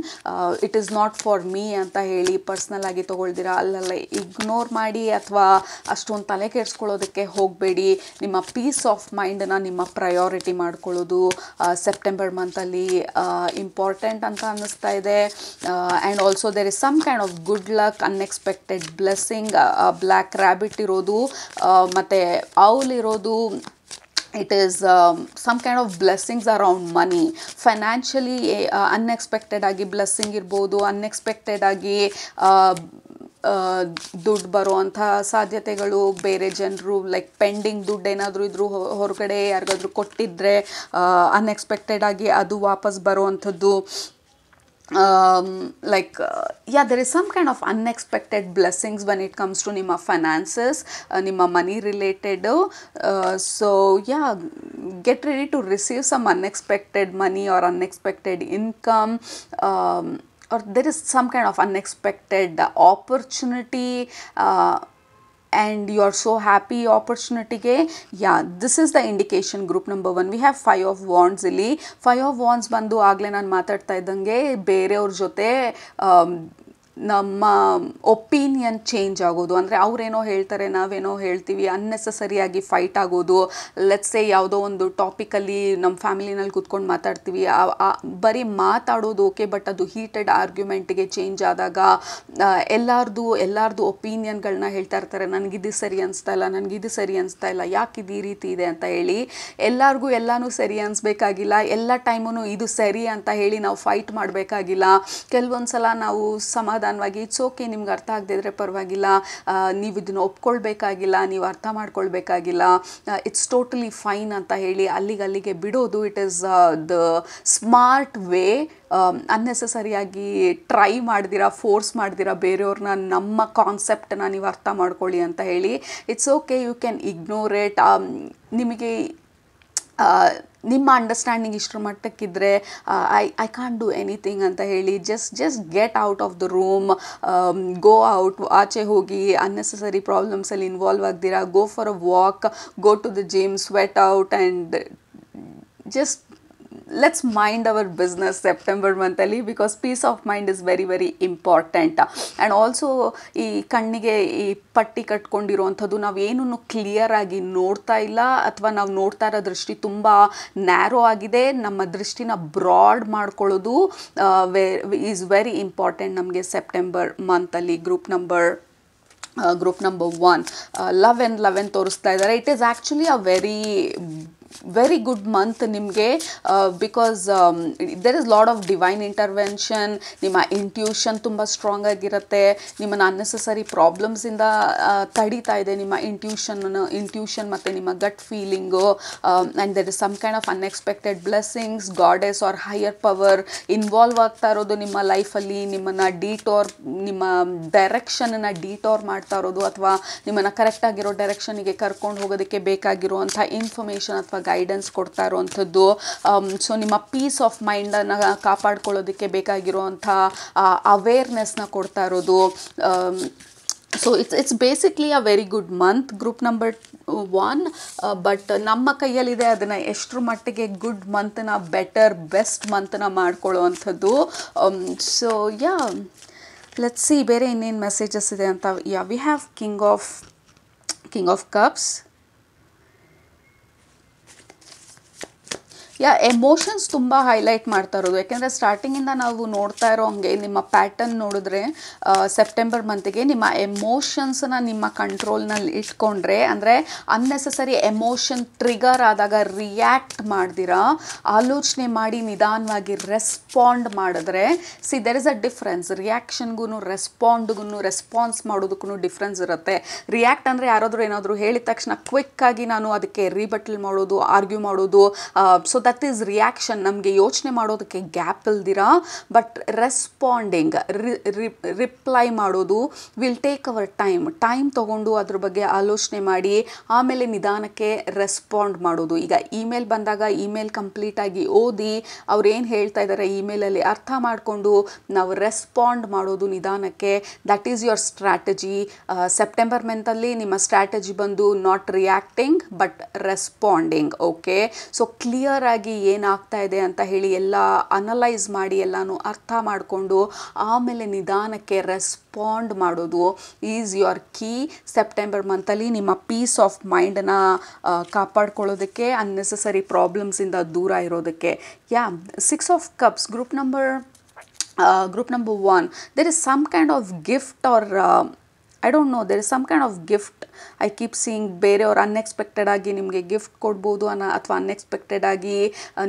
S1: it is not for me ಅಂತ ಹೇಳಿ ಪರ್ಸ್ನಲ್ ಆಗಿ ತೊಗೊಳ್ದಿರಾ. ಅಲ್ಲಲ್ಲ ಇಗ್ನೋರ್ ಮಾಡಿ ಅಥವಾ ಅಷ್ಟೊಂದು ತಲೆ ಕೆಡಿಸ್ಕೊಳ್ಳೋದಕ್ಕೆ ಹೋಗಬೇಡಿ. ನಿಮ್ಮ ಪೀಸ್ ಆಫ್ ಮೈಂಡನ್ನು ನಿಮ್ಮ ಪ್ರಯಾರಿಟಿ ಮಾಡ್ಕೊಳ್ಳೋದು ಸೆಪ್ಟೆಂಬರ್ ಮಂತಲ್ಲಿ ಇಂಪಾರ್ಟೆಂಟ್ ಅಂತ ಅನ್ನಿಸ್ತಾ ಇದೆ. And also there is some kind of good luck, unexpected blessing. Black rabbit ಇರೋದು ಮತ್ತು ಔಲ್ ಇರೋದು it is some kind of blessings around money, financially unexpected ಆಗಿ ಬ್ಲೆಸ್ಸಿಂಗ್ ಇರ್ಬೋದು, ಅನ್ಎಕ್ಸ್ಪೆಕ್ಟೆಡ್ ಆಗಿ ದುಡ್ಡು ಬರುವಂಥ ಸಾಧ್ಯತೆಗಳು, ಬೇರೆ ಜನರು ಲೈಕ್ ಪೆಂಡಿಂಗ್ ದುಡ್ಡು ಏನಾದರೂ ಇದ್ರೂ ಹೊರಗಡೆ ಯಾರಿಗಾದ್ರೂ ಕೊಟ್ಟಿದ್ದರೆ ಅನ್ಎಕ್ಸ್ಪೆಕ್ಟೆಡ್ ಆಗಿ ಅದು ವಾಪಸ್ ಬರುವಂಥದ್ದು. Yeah, there is some kind of unexpected blessings when it comes to ನಿಮ್ಮ finances, ನಿಮ್ಮ money related. So yeah, get ready to receive some unexpected money or unexpected income, or there is some kind of unexpected opportunity, and you are so happy opportunity ge. Yeah, this is the indication. Group number 1, we have 5 of wands. ಇಲ್ಲಿ 5 of wands ಬಂದು ಆಗಲೇ ನಾನು ಮಾತಾಡ್ತಾ ಇದ್ದಂಗೆ ಬೇರೆಯವ್ರ ಜೊತೆ ನಮ್ಮ opinion change ಆಗೋದು, ಅಂದರೆ ಅವರೇನೋ ಹೇಳ್ತಾರೆ ನಾವೇನೋ ಹೇಳ್ತೀವಿ, ಅನ್ನೆಸಸರಿಯಾಗಿ ಫೈಟ್ ಆಗೋದು. ಲೆಟ್ಸ್ ಸೇ ಯಾವುದೋ ಒಂದು ಟಾಪಿಕಲ್ಲಿ ನಮ್ಮ ಫ್ಯಾಮಿಲಿನಲ್ಲಿ ಕೂತ್ಕೊಂಡು ಮಾತಾಡ್ತೀವಿ, ಬರೀ ಮಾತಾಡೋದು ಓಕೆ, ಬಟ್ ಅದು ಹೀಟೆಡ್ ಆರ್ಗ್ಯುಮೆಂಟ್ಗೆ ಚೇಂಜ್ ಆದಾಗ ಎಲ್ಲರದು ಒಪಿನಿಯನ್ಗಳನ್ನ ಹೇಳ್ತಾ ಇರ್ತಾರೆ. ನನಗಿದು ಸರಿ ಅನಿಸ್ತಾ ಇಲ್ಲ, ನನಗಿದು ಸರಿ ಅನಿಸ್ತಾ ಇಲ್ಲ, ಯಾಕಿದು ಈ ರೀತಿ ಇದೆ ಅಂತ ಹೇಳಿ. ಎಲ್ಲರಿಗೂ ಎಲ್ಲನೂ ಸರಿ ಅನಿಸ್ಬೇಕಾಗಿಲ್ಲ, ಎಲ್ಲ ಟೈಮೂ ಇದು ಸರಿ ಅಂತ ಹೇಳಿ ನಾವು ಫೈಟ್ ಮಾಡಬೇಕಾಗಿಲ್ಲ. ಕೆಲವೊಂದು ಸಲ ನಾವು ಸಮಾಧಾನವಾಗಿ ಇಟ್ಸ್ ಓಕೆ, ನಿಮ್ಗೆ ಅರ್ಥ ಆಗದಿದ್ರೆ ಪರವಾಗಿಲ್ಲ, ನೀವು ಇದನ್ನು ಒಪ್ಕೊಳ್ಬೇಕಾಗಿಲ್ಲ, ನೀವು ಅರ್ಥ ಮಾಡ್ಕೊಳ್ಬೇಕಾಗಿಲ್ಲ, ಇಟ್ಸ್ ಟೋಟಲಿ ಫೈನ್ ಅಂತ ಹೇಳಿ ಅಲ್ಲಿಗೆ ಬಿಡೋದು. It is the smart way. ಅನ್ನೆಸಸರಿಯಾಗಿ ಟ್ರೈ ಮಾಡ್ದಿರಾ, ಫೋರ್ಸ್ ಮಾಡ್ದಿರಾ ಬೇರೆಯವ್ರನ್ನ ನಮ್ಮ ಕಾನ್ಸೆಪ್ಟನ್ನ ನೀವು ಅರ್ಥ ಮಾಡ್ಕೊಳ್ಳಿ ಅಂತ ಹೇಳಿ. It's okay, you can ignore it. ನಿಮಗೆ ನಿಮ್ಮ ಅಂಡರ್ಸ್ಟ್ಯಾಂಡಿಂಗ್ ಇಷ್ಟರ ಮಟ್ಟಕ್ಕಿದ್ರೆ ಐ ಕಾಂಟ್ ಡೂ ಎನಿಥಿಂಗ್ ಅಂತ ಹೇಳಿ just get out of the room, go out, ಆಚೆ ಹೋಗಿ ಅನ್ನೆಸಸರಿ ಪ್ರಾಬ್ಲಮ್ಸಲ್ಲಿ ಇನ್ವಾಲ್ವ್ ಆಗ್ದಿರಾ, go for a walk, go to the gym, sweat out and just let's mind our business September monthally, because peace of mind is very very important. And also ಈ ಕಣ್ಣಿಗೆ ಈ ಪಟ್ಟಿ ಕಟ್ಕೊಂಡಿರುವಂಥದ್ದು ನಾವೇನೂ clear ಆಗಿ ನೋಡ್ತಾ ಇಲ್ಲ, ಅಥವಾ ನಾವು ನೋಡ್ತಾ ಇರೋ ದೃಷ್ಟಿ ತುಂಬ ನ್ಯಾರೋ ಆಗಿದೆ, ನಮ್ಮ ದೃಷ್ಟಿನ ಬ್ರಾಡ್ ಮಾಡ್ಕೊಳ್ಳೋದು ಈಸ್ ವೆರಿ ಇಂಪಾರ್ಟೆಂಟ್ ನಮಗೆ ಸೆಪ್ಟೆಂಬರ್ ಮಂತಲ್ಲಿ. ಗ್ರೂಪ್ ನಂಬರ್ 1 11 ತೋರಿಸ್ತಾ ಇದ್ದಾರೆ. It is actually a very good month ನಿಮಗೆ, because there is lot of divine intervention. ನಿಮ್ಮ ಇಂಟ್ಯೂಷನ್ ತುಂಬ ಸ್ಟ್ರಾಂಗ್ ಆಗಿರುತ್ತೆ, ನಿಮ್ಮನ್ನು ಅನ್ನೆಸಸರಿ ಪ್ರಾಬ್ಲಮ್ಸಿಂದ ತಡೀತಾ ಇದೆ ನಿಮ್ಮ ಇಂಟ್ಯೂಷನ್ ಮತ್ತು ನಿಮ್ಮ gut feeling. And there is some kind of unexpected blessings, goddess or higher power involve ಆಗ್ತಾ ಇರೋದು ನಿಮ್ಮ ಲೈಫಲ್ಲಿ. ನಿಮ್ಮನ್ನು ನಿಮ್ಮ ಡೈರೆಕ್ಷನನ್ನು ಡಿಟೋರ್ ಮಾಡ್ತಾ ಇರೋದು, ಅಥವಾ ನಿಮ್ಮನ್ನು ಕರೆಕ್ಟಾಗಿರೋ ಡೈರೆಕ್ಷನಿಗೆ ಕರ್ಕೊಂಡು ಹೋಗೋದಕ್ಕೆ ಬೇಕಾಗಿರುವಂಥ ಇನ್ಫಾರ್ಮೇಷನ್ ಅಥವಾ ಗೈಡೆನ್ಸ್ ಕೊಡ್ತಾ ಇರುವಂಥದ್ದು. ಸೊ ನಿಮ್ಮ ಪೀಸ್ ಆಫ್ ಮೈಂಡನ್ನು ಕಾಪಾಡ್ಕೊಳ್ಳೋದಕ್ಕೆ ಬೇಕಾಗಿರುವಂಥ ಅವೇರ್ನೆಸ್ನ ಕೊಡ್ತಾ ಇರೋದು. So it's basically a very good month, group number 1. But ನಮ್ಮ ಕೈಯಲ್ಲಿದೆ ಅದನ್ನು ಎಷ್ಟರ ಮಟ್ಟಿಗೆ ಗುಡ್ ಮಂತನ್ನ ಬೆಸ್ಟ್ ಮಂತನ್ನ ಮಾಡ್ಕೊಳ್ಳುವಂಥದ್ದು. ಸೊ ಯಾ, ಲೆಟ್ಸ್ ಸಿ ಬೇರೆ ಇನ್ನೇನು ಮೆಸೇಜಸ್ ಇದೆ ಅಂತ. Yeah, we have king of cups. Emotions ತುಂಬ ಹೈಲೈಟ್ ಮಾಡ್ತಾ ಇರೋದು. ಯಾಕೆಂದರೆ ಸ್ಟಾರ್ಟಿಂಗಿಂದ ನಾವು ನೋಡ್ತಾ ಇರೋ ಹಂಗೆ ನಿಮ್ಮ ಪ್ಯಾಟರ್ನ್ ನೋಡಿದ್ರೆ ಸೆಪ್ಟೆಂಬರ್ ಮಂತಿಗೆ ನಿಮ್ಮ ಎಮೋಷನ್ಸನ್ನ ನಿಮ್ಮ ಕಂಟ್ರೋಲ್ನಲ್ಲಿ ಇಟ್ಕೊಂಡ್ರೆ, ಅಂದರೆ ಅನ್ನೆಸಸರಿ ಎಮೋಷನ್ ಟ್ರಿಗರ್ ಆದಾಗ ರಿಯಾಕ್ಟ್ ಮಾಡ್ದಿರಾ ಆಲೋಚನೆ ಮಾಡಿ ನಿಧಾನವಾಗಿ ರೆಸ್ಪಾಂಡ್ ಮಾಡಿದ್ರೆ, ದೆರ್ ಇಸ್ ಅ ಡಿಫ್ರೆನ್ಸ್. ರಿಯಾಕ್ಷನ್ಗೂ ರೆಸ್ಪಾನ್ಸ್ ಮಾಡೋದಕ್ಕೂ ಡಿಫ್ರೆನ್ಸ್ ಇರುತ್ತೆ. ರಿಯಾಕ್ಟ್ ಅಂದರೆ ಯಾರಾದರೂ ಏನಾದರೂ ಹೇಳಿದ ತಕ್ಷಣ ಕ್ವಿಕ್ಕಾಗಿ ನಾನು ಅದಕ್ಕೆ ರಿಬಟಲ್ ಮಾಡೋದು, ಆರ್ಗ್ಯೂ ಮಾಡೋದು. ಸೊ ದಟ್ ಈಸ್ ರಿಯಾಕ್ಷನ್, ನಮಗೆ ಯೋಚನೆ ಮಾಡೋದಕ್ಕೆ ಗ್ಯಾಪ್ ಇಲ್ದಿರಾ. ಬಟ್ ರೆಸ್ಪಾಂಡಿಂಗ್, ರಿಪ್ಲೈ ಮಾಡೋದು ವಿಲ್ ಟೇಕ್ ಅವರ್ ಟೈಮ್ ತೊಗೊಂಡು ಅದ್ರ ಬಗ್ಗೆ ಆಲೋಚನೆ ಮಾಡಿ ಆಮೇಲೆ ನಿಧಾನಕ್ಕೆ ರೆಸ್ಪಾಂಡ್ ಮಾಡೋದು. ಈಗ ಇಮೇಲ್ ಬಂದಾಗ ಇಮೇಲ್ ಕಂಪ್ಲೀಟಾಗಿ ಓದಿ ಅವ್ರು ಏನು ಹೇಳ್ತಾ ಇದ್ದಾರೆ ಇಮೇಲಲ್ಲಿ ಅರ್ಥ ಮಾಡಿಕೊಂಡು ನಾವು ರೆಸ್ಪಾಂಡ್ ಮಾಡೋದು ನಿಧಾನಕ್ಕೆ. That is your strategy. September ಮಂತಲ್ಲಿ ನಿಮ್ಮ ಸ್ಟ್ರಾಟಜಿ ಬಂದು not reacting but responding. Okay, so clear ಆಗಿ ಏನಾಗ್ತಾ ಇದೆ ಅಂತ ಹೇಳಿ ಎಲ್ಲ ಅನಲೈಸ್ ಮಾಡಿ ಎಲ್ಲನೂ ಅರ್ಥ ಮಾಡಿಕೊಂಡು ಆಮೇಲೆ ನಿಧಾನಕ್ಕೆ ರೆಸ್ಪಾಂಡ್ ಮಾಡೋದು ಈಸ್ ಯುವರ್ ಕೀ ಸೆಪ್ಟೆಂಬರ್ ಮಂತಲ್ಲಿ ನಿಮ್ಮ ಪೀಸ್ ಆಫ್ ಮೈಂಡನ್ನ ಕಾಪಾಡ್ಕೊಳ್ಳೋದಕ್ಕೆ, ಅನ್ನೆಸಸರಿ ಪ್ರಾಬ್ಲಮ್ಸಿಂದ ದೂರ ಇರೋದಕ್ಕೆ. Yeah, 6 of cups, group number 1. There is some kind of gift or I don't know, there is some kind of gift I keep seeing. ಬೇರೆಯವ್ರು unexpected ಆಗಿ ನಿಮಗೆ ಗಿಫ್ಟ್ ಕೊಡ್ಬೋದು ಅಥವಾ ಅನ್ಎಕ್ಸ್ಪೆಕ್ಟೆಡ್ ಆಗಿ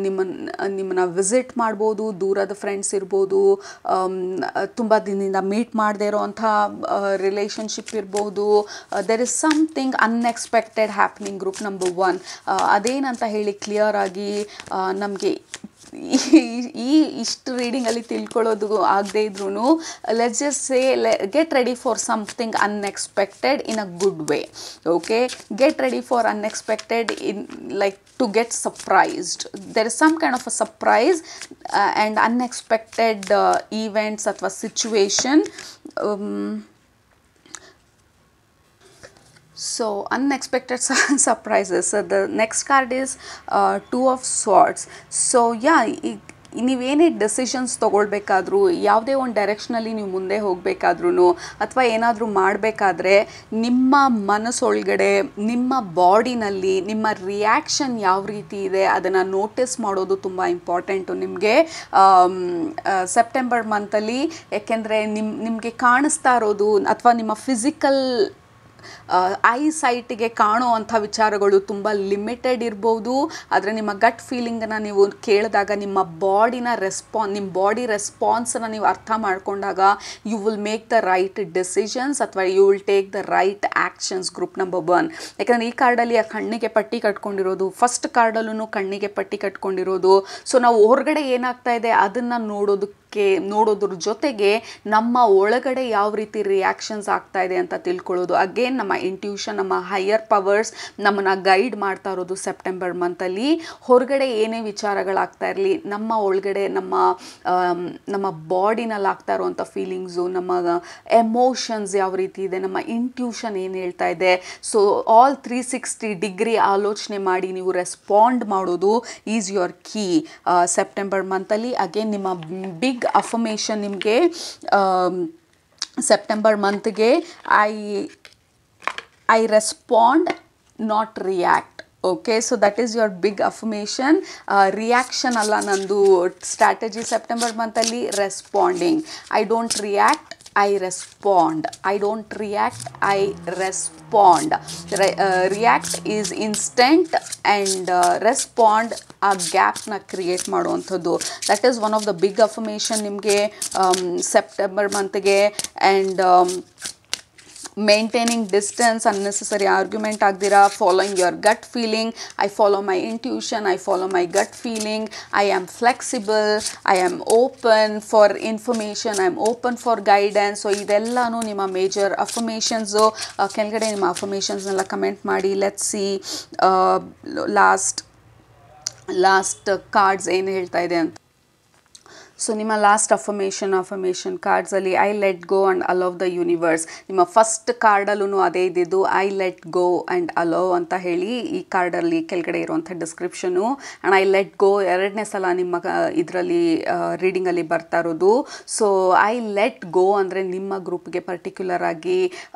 S1: ನಿಮ್ಮನ್ನ ವಿಸಿಟ್ ಮಾಡ್ಬೋದು. ದೂರದ ಫ್ರೆಂಡ್ಸ್ ಇರ್ಬೋದು, ತುಂಬ ದಿನದಿಂದ ಮೀಟ್ ಮಾಡದೇ ಇರೋವಂಥ ರಿಲೇಷನ್ಶಿಪ್ ಇರ್ಬೋದು. There is something unexpected happening group number 1. ಅದೇನಂತ ಹೇಳಿ ಕ್ಲಿಯರ್ ಆಗಿ ನಮಗೆ ಇಷ್ಟು ರೀಡಿಂಗಲ್ಲಿ ತಿಳ್ಕೊಳ್ಳೋದು ಆಗದೆ ಇದ್ರೂ, let's just say get ready for something unexpected in a good way. Okay, get ready for unexpected in like to get surprised. There is some kind of a surprise and unexpected events athwa situation. So unexpected surprises. So the next card is Two of Swords. So yeah, ನೀವೇನೇ decisions ತೊಗೊಳ್ಬೇಕಾದ್ರೂ, ಯಾವುದೇ ಒಂದು ಡೈರೆಕ್ಷನಲ್ಲಿ ನೀವು ಮುಂದೆ ಹೋಗಬೇಕಾದ್ರೂ ಅಥವಾ ಏನಾದರೂ ಮಾಡಬೇಕಾದ್ರೆ ನಿಮ್ಮ ಮನಸ್ಸೊಳಗಡೆ, ನಿಮ್ಮ ಬಾಡಿನಲ್ಲಿ ನಿಮ್ಮ ರಿಯಾಕ್ಷನ್ ಯಾವ ರೀತಿ ಇದೆ ಅದನ್ನು ನೋಟಿಸ್ ಮಾಡೋದು ತುಂಬ ಇಂಪಾರ್ಟೆಂಟು ನಿಮಗೆ ಸೆಪ್ಟೆಂಬರ್ ಮಂತಲ್ಲಿ. ಯಾಕೆಂದರೆ ನಿಮಗೆ ಕಾಣಿಸ್ತಾ ಇರೋದು ಅಥವಾ ನಿಮ್ಮ ಫಿಸಿಕಲ್ ಐ ಸೈಟಿಗೆ ಕಾಣೋ ಅಂಥ ವಿಚಾರಗಳು ತುಂಬ ಲಿಮಿಟೆಡ್ ಇರ್ಬೋದು. ಆದರೆ ನಿಮ್ಮ ಗಟ್ ಫೀಲಿಂಗನ್ನು ನೀವು ಕೇಳಿದಾಗ, ನಿಮ್ಮ ನಿಮ್ಮ ಬಾಡಿ ರೆಸ್ಪಾನ್ಸನ್ನು ನೀವು ಅರ್ಥ ಮಾಡ್ಕೊಂಡಾಗ you will make the right decisions ಅಥವಾ you will take the right actions. Group number 1. ಯಾಕಂದರೆ ಈ ಕಾರ್ಡಲ್ಲಿ ಆ ಕಣ್ಣಿಗೆ ಪಟ್ಟಿ ಕಟ್ಕೊಂಡಿರೋದು, ಫಸ್ಟ್ ಕಾರ್ಡಲ್ಲೂ ಕಣ್ಣಿಗೆ ಪಟ್ಟಿ ಕಟ್ಕೊಂಡಿರೋದು. ಸೊ ನಾವು ಹೊರಗಡೆ ಏನಾಗ್ತಾ ಇದೆ ಅದನ್ನು ನೋಡೋದ್ರ ಜೊತೆಗೆ ನಮ್ಮ ಒಳಗಡೆ ಯಾವ ರೀತಿ ರಿಯಾಕ್ಷನ್ಸ್ ಆಗ್ತಾ ಇದೆ ಅಂತ ತಿಳ್ಕೊಳ್ಳೋದು. ಅಗೇನ್ ನಮ್ಮ ಇಂಟ್ಯೂಷನ್, ನಮ್ಮ ಹೈಯರ್ ಪವರ್ಸ್ ನಮ್ಮನ್ನು ಗೈಡ್ ಮಾಡ್ತಾ ಇರೋದು ಸೆಪ್ಟೆಂಬರ್ ಮಂತಲ್ಲಿ. ಹೊರಗಡೆ ಏನೇ ವಿಚಾರಗಳಾಗ್ತಾ ಇರಲಿ, ನಮ್ಮ ಒಳಗಡೆ ನಮ್ಮ ಬಾಡಿನಲ್ಲಿ ಆಗ್ತಾ ಇರುವಂಥ ಫೀಲಿಂಗ್ಸು, ನಮ್ಮ ಎಮೋಷನ್ಸ್ ಯಾವ ರೀತಿ ಇದೆ, ನಮ್ಮ ಇಂಟ್ಯೂಷನ್ ಏನು ಹೇಳ್ತಾ ಇದೆ. ಸೊ ಆಲ್ 360 ಡಿಗ್ರಿ ಆಲೋಚನೆ ಮಾಡಿ ನೀವು ರೆಸ್ಪಾಂಡ್ ಮಾಡೋದು ಈಸ್ ಯುವರ್ ಕೀ ಸೆಪ್ಟೆಂಬರ್ ಮಂತಲ್ಲಿ. ಅಗೇನ್ ನಿಮ್ಮ ಬಿಗ್ ಅಫರ್ಮೇಷನ್ ನಿಮಗೆ ಸೆಪ್ಟೆಂಬರ್ ಮಂತ್ಗೆ, I respond not react. Okay, so that is your big affirmation. Reaction ಅಲ್ಲ ನಂದು ಸ್ಟ್ರಾಟಜಿ ಸೆಪ್ಟೆಂಬರ್ ಮಂತಲ್ಲಿ, responding. I don't react, I respond. I don't react, I respond. React is instant and respond ಆ ಗ್ಯಾಪ್ನ create ಮಾಡುವಂಥದ್ದು. That is one of the big affirmation ನಿಮಗೆ September ಮಂತ್ಗೆ. And maintaining distance, unnecessary argument ಆಗ್ದಿರಾ, following your gut feeling. I follow my intuition, I follow my gut feeling, I am flexible, I am open for information, I am open for guidance. So ಇದೆಲ್ಲನೂ ನಿಮ್ಮ major affirmations. ಕೆಳಗಡೆ ನಿಮ್ಮ ಅಫರ್ಮೇಷನ್ಸ್ನೆಲ್ಲ comment ಮಾಡಿ. Let's see last cards ಏನು ಹೇಳ್ತಾ ಇದೆ ಅಂತ. ಸೊ ನಿಮ್ಮ ಲಾಸ್ಟ್ ಅಫರ್ಮೇಷನ್ ಕಾರ್ಡ್ಸಲ್ಲಿ I let go and allow the universe. ನಿಮ್ಮ ಫಸ್ಟ್ ಕಾರ್ಡಲ್ಲೂ ಅದೇ ಇದ್ದಿದ್ದು, I let go and allow ಅಂತ ಹೇಳಿ ಈ ಕಾರ್ಡಲ್ಲಿ ಕೆಳಗಡೆ ಇರುವಂಥ description. And I let go ಎರಡನೇ ಸಲ ನಿಮ್ಮ ಇದರಲ್ಲಿ ರೀಡಿಂಗಲ್ಲಿ ಬರ್ತಾ ಇರೋದು. ಸೊ ಐ ಲೆಟ್ ಗೋ ಅಂದರೆ ನಿಮ್ಮ ಗ್ರೂಪ್ಗೆ ಪರ್ಟಿಕ್ಯುಲರ್ ಆಗಿ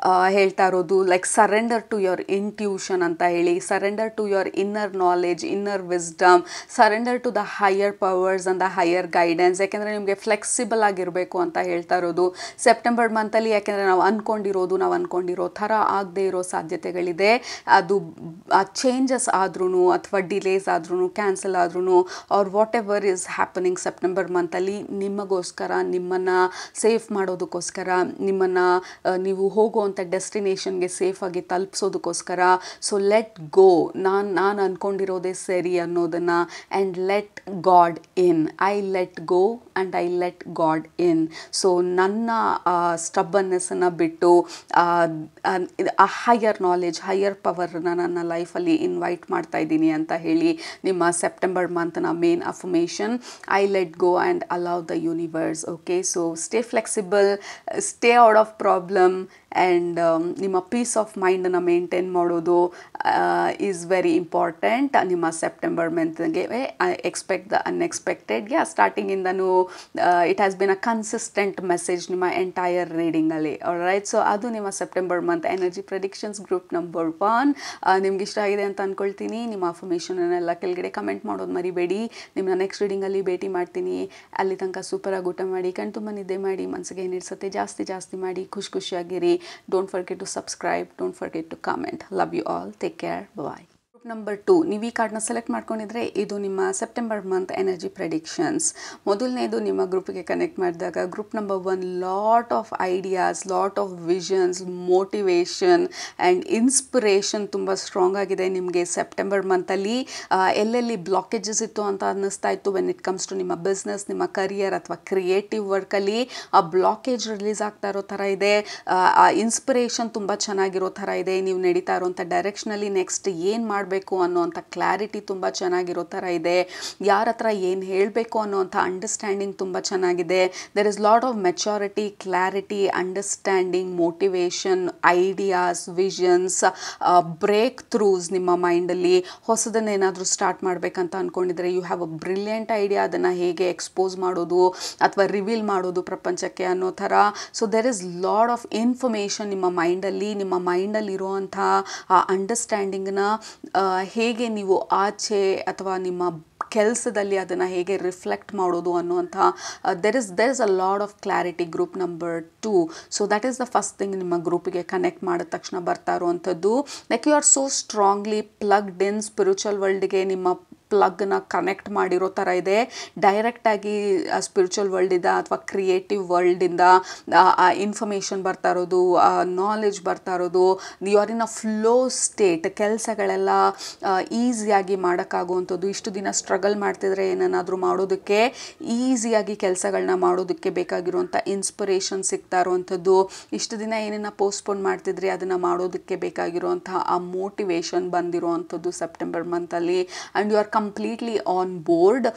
S1: ಹೇಳ್ತಾ ಇರೋದು like surrender to your intuition ಅಂತ ಹೇಳಿ, surrender to your inner knowledge, inner wisdom, surrender to the higher powers and the higher guidance. ಯಾಕೆಂದರೆ ನಿಮಗೆ ಫ್ಲೆಕ್ಸಿಬಲ್ ಆಗಿರಬೇಕು ಅಂತ ಹೇಳ್ತಾ ಇರೋದು ಸೆಪ್ಟೆಂಬರ್ ಮಂತಲ್ಲಿ. ಯಾಕೆಂದರೆ ನಾವು ಅಂದ್ಕೊಂಡಿರೋ ಥರ ಆಗದೆ ಇರೋ ಸಾಧ್ಯತೆಗಳಿದೆ. ಅದು ಚೇಂಜಸ್ ಆದ್ರೂ ಅಥವಾ ಡಿಲೇಸ್ ಆದ್ರೂ, ಕ್ಯಾನ್ಸಲ್ ಆದ್ರೂ, or whatever is happening September ಮಂತಲ್ಲಿ ನಿಮಗೋಸ್ಕರ, ನಿಮ್ಮನ್ನು ಸೇಫ್ ಮಾಡೋದಕ್ಕೋಸ್ಕರ, ನಿಮ್ಮನ್ನು ನೀವು ಹೋಗುವಂಥ ಡೆಸ್ಟಿನೇಷನ್ಗೆ ಸೇಫಾಗಿ ತಲುಪಿಸೋದಕ್ಕೋಸ್ಕರ. ಸೊ ಲೆಟ್ ಗೋ, ನಾನು ಅಂದ್ಕೊಂಡಿರೋದೇ ಸರಿ ಅನ್ನೋದನ್ನು. And let god in. I let go and I let god in. So ನನ್ನ ಸ್ಟಬ್ಬನ್ನೆಸ್ಸನ್ನು ಬಿಟ್ಟು ಆ ಹೈಯರ್ ನಾಲೆಜ್, ಹೈಯರ್ ಪವರ್ನ ನನ್ನ ಲೈಫಲ್ಲಿ ಇನ್ವೈಟ್ ಮಾಡ್ತಾ ಇದ್ದೀನಿ ಅಂತ ಹೇಳಿ ನಿಮ್ಮ ಸೆಪ್ಟೆಂಬರ್ ಮಂತ್ನ main affirmation. I let go and allow the universe. Okay, so stay flexible, stay out of problem. And ನಿಮ್ಮ ಪೀಸ್ ಆಫ್ ಮೈಂಡನ್ನು ಮೇಂಟೈನ್ ಮಾಡೋದು ಈಸ್ ವೆರಿ ಇಂಪಾರ್ಟೆಂಟ್ ನಿಮ್ಮ ಸೆಪ್ಟೆಂಬರ್ ಮಂತ್ಗೆ. Expect the unexpected. ಸ್ಟಾರ್ಟಿಂಗಿಂದನೂ it has been a consistent message ನಿಮ್ಮ entire ರೀಡಿಂಗಲ್ಲಿ. Alright, so ಅದು ನಿಮ್ಮ September month energy predictions group number 1. ನಿಮ್ಗೆ ಇಷ್ಟ ಆಗಿದೆ ಅಂತ ಅಂದ್ಕೊಳ್ತೀನಿ. ನಿಮ್ಮ ಅಫರ್ಮೇಷನನ್ನೆಲ್ಲ ಕೆಳಗಡೆ ಕಮೆಂಟ್ ಮಾಡೋದು ಮರಿಬೇಡಿ. ನಿಮ್ಮನ್ನ ನೆಕ್ಸ್ಟ್ ರೀಡಿಂಗಲ್ಲಿ ಭೇಟಿ ಮಾಡ್ತೀನಿ. ಅಲ್ಲಿ ತನಕ ಸೂಪರಾಗಿ ಊಟ ಮಾಡಿ, ಕಣ್ ತುಂಬ ನಿದ್ದೆ ಮಾಡಿ, ಮನಸ್ಸಿಗೆ ಏನಿಡ್ಸುತ್ತೆ ಜಾಸ್ತಿ ಮಾಡಿ, ಖುಷಿಯಾಗಿರಿ. Don't forget to subscribe, don't forget to comment. Love you all, take care, bye. Group number 2, ನೀವು ಈ ಕಾರ್ಡ್ನ ಸೆಲೆಕ್ಟ್ ಮಾಡ್ಕೊಂಡಿದ್ರೆ ಇದು ನಿಮ್ಮ ಸೆಪ್ಟೆಂಬರ್ ಮಂತ್ ಎನರ್ಜಿ ಪ್ರೆಡಿಕ್ಷನ್ಸ್. ಮೊದಲನೇದು ನಿಮ್ಮ ಗ್ರೂಪಿಗೆ ಕನೆಕ್ಟ್ ಮಾಡಿದಾಗ group number 1 lot of ideas, lot of visions, motivation and inspiration ತುಂಬ ಸ್ಟ್ರಾಂಗ್ ಆಗಿದೆ ನಿಮಗೆ ಸೆಪ್ಟೆಂಬರ್ ಮಂತಲ್ಲಿ. ಎಲ್ಲೆಲ್ಲಿ ಬ್ಲಾಕೇಜಸ್ ಇತ್ತು ಅಂತ ಅನ್ನಿಸ್ತಾ ಇತ್ತು ವೆನ್ ಇಟ್ ಕಮ್ಸ್ ಟು ನಿಮ್ಮ ಬಿಸ್ನೆಸ್, ನಿಮ್ಮ ಕರಿಯರ್ ಅಥವಾ ಕ್ರಿಯೇಟಿವ್ ವರ್ಕಲ್ಲಿ, ಆ ಬ್ಲಾಕೇಜ್ ರಿಲೀಸ್ ಆಗ್ತಾ ಇರೋ ಥರ ಇದೆ. ಆ ಇನ್ಸ್ಪಿರೇಷನ್ ತುಂಬ ಚೆನ್ನಾಗಿರೋ ಥರ ಇದೆ. ನೀವು ನಡೀತಾ ಇರೋಂಥ ಡೈರೆಕ್ಷನಲ್ಲಿ ನೆಕ್ಸ್ಟ್ ಏನು ಮಾಡಬೇಕು ಅನ್ನೋಂಥ ಕ್ಲಾರಿಟಿ ತುಂಬ ಚೆನ್ನಾಗಿರೋ ಥರ ಇದೆ. ಯಾರ ಹತ್ರ ಏನು ಹೇಳಬೇಕು ಅನ್ನೋಂಥ ಅಂಡರ್ಸ್ಟ್ಯಾಂಡಿಂಗ್ ತುಂಬ ಚೆನ್ನಾಗಿದೆ. There is lot of maturity, clarity, understanding, motivation, ideas, visions, breakthroughs ನಿಮ್ಮ ಮೈಂಡಲ್ಲಿ. ಹೊಸದನ್ನೇನಾದರೂ ಸ್ಟಾರ್ಟ್ ಮಾಡಬೇಕಂತ ಅಂದ್ಕೊಂಡಿದ್ರೆ you have a brilliant idea, ಅದನ್ನು ಹೇಗೆ ಎಕ್ಸ್ಪೋಸ್ ಮಾಡೋದು ಅಥವಾ ರಿವೀಲ್ ಮಾಡೋದು ಪ್ರಪಂಚಕ್ಕೆ ಅನ್ನೋ ಥರ. So there is lot of information ನಿಮ್ಮ ಮೈಂಡಲ್ಲಿ ಇರುವಂಥ ಆ ಅಂಡರ್ಸ್ಟ್ಯಾಂಡಿಂಗ್ನ ಹೇಗೆ ನೀವು ಆಚೆ ಅಥವಾ ನಿಮ್ಮ ಕೆಲಸದಲ್ಲಿ ಅದನ್ನು ಹೇಗೆ ರಿಫ್ಲೆಕ್ಟ್ ಮಾಡೋದು ಅನ್ನುವಂಥ there is a lot of clarity group number 2. So that is the first thing ನಿಮ್ಮ ಗ್ರೂಪಿಗೆ ಕನೆಕ್ಟ್ ಮಾಡಿದ ತಕ್ಷಣ ಬರ್ತಾ ಇರುವಂಥದ್ದು. Like you are so strongly plugged in spiritual ವರ್ಲ್ಡ್ಗೆ. ನಿಮ್ಮ ಪ್ಲಗ್ನ ಕನೆಕ್ಟ್ ಮಾಡಿರೋ ಥರ ಇದೆ. ಡೈರೆಕ್ಟಾಗಿ ಸ್ಪಿರಿಚುವಲ್ ವರ್ಲ್ಡಿಂದ ಅಥವಾ ಕ್ರಿಯೇಟಿವ್ ವರ್ಲ್ಡಿಂದ ಆ ಇನ್ಫಾರ್ಮೇಷನ್ ಬರ್ತಾ ಇರೋದು, ನಾಲೆಜ್ ಬರ್ತಾ ಇರೋದು. You are in a flow state. ಕೆಲಸಗಳೆಲ್ಲ ಈಸಿಯಾಗಿ ಮಾಡೋಕ್ಕಾಗುವಂಥದ್ದು. ಇಷ್ಟು ದಿನ ಸ್ಟ್ರಗಲ್ ಮಾಡ್ತಿದ್ರೆ ಏನನ್ನಾದರೂ ಮಾಡೋದಕ್ಕೆ ಈಸಿಯಾಗಿ ಕೆಲಸಗಳನ್ನ ಮಾಡೋದಕ್ಕೆ ಬೇಕಾಗಿರುವಂಥ ಇನ್ಸ್ಪಿರೇಷನ್ ಸಿಗ್ತಾ ಇರುವಂಥದ್ದು. ಇಷ್ಟು ದಿನ ಏನನ್ನ ಪೋಸ್ಟ್ಪೋನ್ ಮಾಡ್ತಿದ್ರಿ ಅದನ್ನು ಮಾಡೋದಕ್ಕೆ ಬೇಕಾಗಿರುವಂಥ ಆ ಮೋಟಿವೇಶನ್ ಬಂದಿರುವಂಥದ್ದು ಸೆಪ್ಟೆಂಬರ್ ಮಂತಲ್ಲಿ. And you are completely on board.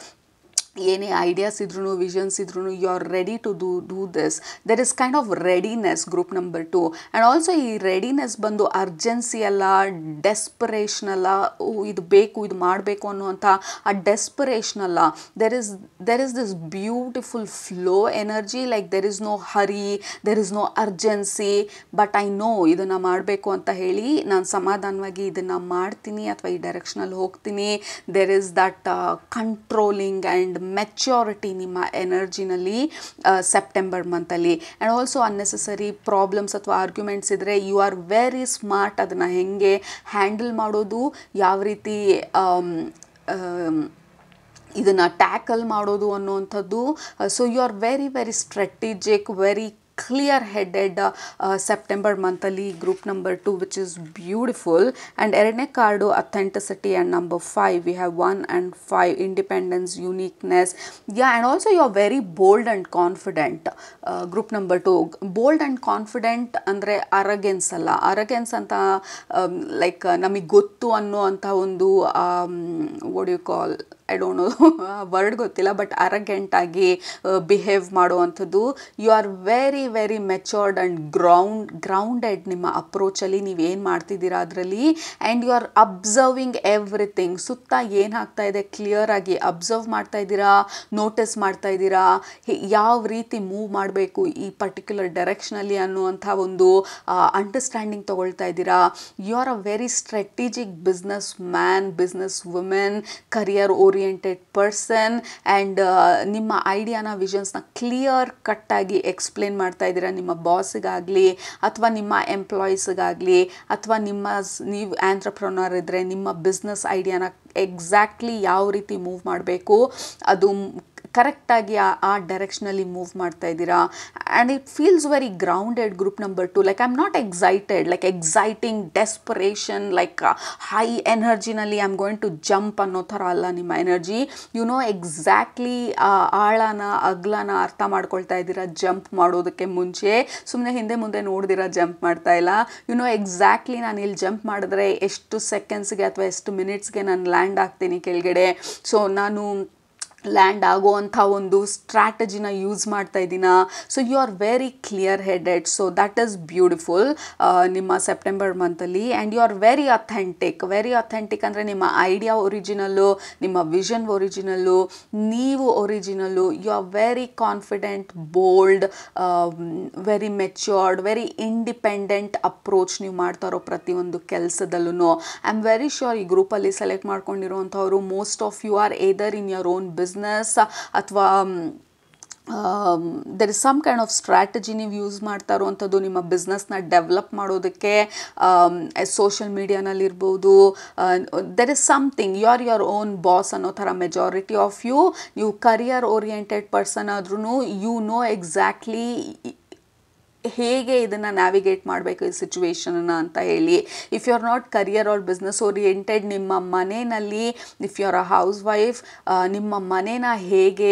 S1: ಏನೇ ಐಡಿಯಾಸ್ ಇದ್ರೂ, ವಿಷನ್ಸ್ ಇದ್ರೂ, you are ready to do this. There is kind of readiness group number 2. And also ಈ ರೆಡಿನೆಸ್ ಬಂದು ಅರ್ಜೆನ್ಸಿ ಅಲ್ಲ, ಡೆಸ್ಪರೇಷನ್ ಅಲ್ಲ, ಇದು ಬೇಕು, ಇದು ಮಾಡಬೇಕು ಅನ್ನುವಂಥ ಆ ಡೆಸ್ಪರೇಷನ್ ಅಲ್ಲ. There is this beautiful flow energy. Like there is no hurry, there is no urgency, but I know ಇದನ್ನು ಮಾಡಬೇಕು ಅಂತ ಹೇಳಿ ನಾನು ಸಮಾಧಾನವಾಗಿ ಇದನ್ನು ಮಾಡ್ತೀನಿ ಅಥವಾ ಈ ಡೈರೆಕ್ಷನಲ್ಲಿ ಹೋಗ್ತೀನಿ. There is that controlling and maturity ನಿಮ್ಮ ಎನರ್ಜಿನಲ್ಲಿ ಸೆಪ್ಟೆಂಬರ್ ಮಂತಲ್ಲಿ. ಆ್ಯಂಡ್ ಆಲ್ಸೋ ಅನ್ನೆಸೆಸರಿ ಪ್ರಾಬ್ಲಮ್ಸ್ ಅಥವಾ ಆರ್ಗ್ಯುಮೆಂಟ್ಸ್ ಇದ್ದರೆ ಯು ಆರ್ ವೆರಿ ಸ್ಮಾರ್ಟ್. ಅದನ್ನು ಹೇಗೆ ಹ್ಯಾಂಡಲ್ ಮಾಡೋದು, ಯಾವ ರೀತಿ ಇದನ್ನು ಟ್ಯಾಕಲ್ ಮಾಡೋದು ಅನ್ನುವಂಥದ್ದು. So you are very very strategic, very clear-headed September monthly group number 2, which is beautiful. And ಎರಡನೇ card authenticity, and number 5 we have 1 and 5 independence, uniqueness. Yeah, and also you are very bold and confident. Group number 2, bold and confident ಅಂದರೆ arrogance ಅಲ್ಲ. arrogance ಅಂತ like ನಮಗೆ ಗೊತ್ತು ಅನ್ನೋ ಅಂಥ ಒಂದು what do you call, I don't know word ಗೊತ್ತಿಲ್ಲ, but ಅರಗೆಂಟಾಗಿ ಬಿಹೇವ್ ಮಾಡುವಂಥದ್ದು. You are very very matured and grounded ನಿಮ್ಮ ಅಪ್ರೋಚಲ್ಲಿ. ನೀವೇನು ಮಾಡ್ತಿದ್ದೀರಾ ಅದರಲ್ಲಿ. And you are observing everything. ಸುತ್ತ ಏನು ಆಗ್ತಾ ಇದೆ ಕ್ಲಿಯರಾಗಿ ಅಬ್ಸರ್ವ್ ಮಾಡ್ತಾ ಇದ್ದೀರಾ, ನೋಟಿಸ್ ಮಾಡ್ತಾ ಇದ್ದೀರಾ. ಯಾವ ರೀತಿ ಮೂವ್ ಮಾಡಬೇಕು ಈ ಪರ್ಟಿಕ್ಯುಲರ್ ಡೈರೆಕ್ಷನಲ್ಲಿ ಅನ್ನುವಂಥ ಒಂದು ಅಂಡರ್ಸ್ಟ್ಯಾಂಡಿಂಗ್ ತೊಗೊಳ್ತಾ ಇದ್ದೀರಾ. You are a very strategic businessman, businesswomen, career oriented person. And ನಿಮ್ಮ ಐಡಿಯಾನ, ವಿಷನ್ಸ್ನ ಕ್ಲಿಯರ್ ಕಟ್ಟಾಗಿ ಎಕ್ಸ್ಪ್ಲೇನ್ ಮಾಡ್ತಾ ಇದ್ದೀರಾ ನಿಮ್ಮ ಬಾಸಿಗಾಗಲಿ ಅಥವಾ ನಿಮ್ಮ ಎಂಪ್ಲಾಯೀಸ್ಗಾಗಲಿ, ಅಥವಾ ನೀವು ಆಂಟ್ರಪ್ರನರ್ ಇದ್ದರೆ ನಿಮ್ಮ ಬಿಸ್ನೆಸ್ ಐಡಿಯಾನ ಎಕ್ಸಾಕ್ಟ್ಲಿ ಯಾವ ರೀತಿ ಮೂವ್ ಮಾಡಬೇಕು ಅದು ಕರೆಕ್ಟಾಗಿ ಆ ಡೈರೆಕ್ಷನಲ್ಲಿ ಮೂವ್ ಮಾಡ್ತಾ ಇದ್ದೀರಾ. And it feels very grounded group number 2. Like I am not excited, like exciting, desperation, like high ಎನರ್ಜಿನಲ್ಲಿ I am going to jump ಅನ್ನೋ ಥರ ಅಲ್ಲ ನಿಮ್ಮ ಎನರ್ಜಿ. ಯು ನೋ ಎಕ್ಸಾಕ್ಟ್ಲಿ ಆಳನ ಅಗ್ಲನ ಅರ್ಥ ಮಾಡ್ಕೊಳ್ತಾ ಇದ್ದೀರಾ ಜಂಪ್ ಮಾಡೋದಕ್ಕೆ ಮುಂಚೆ. ಸುಮ್ಮನೆ ಹಿಂದೆ ಮುಂದೆ ನೋಡ್ದಿರಾ ಜಂಪ್ ಮಾಡ್ತಾ ಇಲ್ಲ. ಯು ನೋ ಎಕ್ಸಾಕ್ಟ್ಲಿ ನಾನು ಇಲ್ಲಿ ಜಂಪ್ ಮಾಡಿದ್ರೆ ಎಷ್ಟು ಸೆಕೆಂಡ್ಸ್ಗೆ ಅಥವಾ ಎಷ್ಟು ಮಿನಿಟ್ಸ್ಗೆ ನಾನು ಲ್ಯಾಂಡ್ ಆಗ್ತೀನಿ ಕೆಳಗಡೆ. ಸೊ ನಾನು ಲ್ಯಾಂಡ್ ಆಗುವಂಥ ಒಂದು ಸ್ಟ್ರಾಟಜಿನ ಯೂಸ್ ಮಾಡ್ತಾ ಇದ್ದೀನ. So you are very clear headed. So that is beautiful ನಿಮ್ಮ ಸೆಪ್ಟೆಂಬರ್ ಮಂತಲ್ಲಿ. And you are very authentic ಅಂದರೆ ನಿಮ್ಮ ಐಡಿಯಾ ಒರಿಜಿನಲ್ಲು, ನಿಮ್ಮ ವಿಷನ್ ಒರಿಜಿನಲ್ಲು, ನೀವು original. You are very confident, bold, very matured, very independent approach ನೀವು ಮಾಡ್ತಾ ಇರೋ ಪ್ರತಿಯೊಂದು ಕೆಲಸದಲ್ಲೂ. ಐ ಆಮ್ ವೆರಿ ಶ್ಯೂರ್ ಈ ಗ್ರೂಪಲ್ಲಿ ಸೆಲೆಕ್ಟ್ ಮಾಡ್ಕೊಂಡಿರೋವಂಥವ್ರು most of you are either in your own business ಅಥವಾ there is some kind of strategy ನೀವು ಯೂಸ್ ಮಾಡ್ತಾ ಇರುವಂಥದ್ದು ನಿಮ್ಮ ಬಿಸ್ನೆಸ್ನ ಡೆವಲಪ್ ಮಾಡೋದಕ್ಕೆ. ಸೋಷಿಯಲ್ ಮೀಡಿಯಾನಲ್ಲಿರ್ಬೋದು, there is something you are your own boss ಅನ್ನೋ ಥರ ಮೆಜಾರಿಟಿ ಆಫ್ ಯು. ನೀವು ಕರಿಯರ್ ಓರಿಯೆಂಟೆಡ್ ಪರ್ಸನ್ ಆದ್ರೂ ಯು ನೋ ಎಕ್ಸಾಕ್ಟ್ಲಿ ಹೇಗೆ ಇದನ್ನು ನ್ಯಾವಿಗೇಟ್ ಮಾಡಬೇಕು ಈ ಸಿಚುವೇಶನನ್ನು ಅಂತ ಹೇಳಿ. If you are not career or business oriented, ನಿಮ್ಮ ಮನೆಯಲ್ಲಿ if you are a housewife, ನಿಮ್ಮ ಮನೇನ ಹೇಗೆ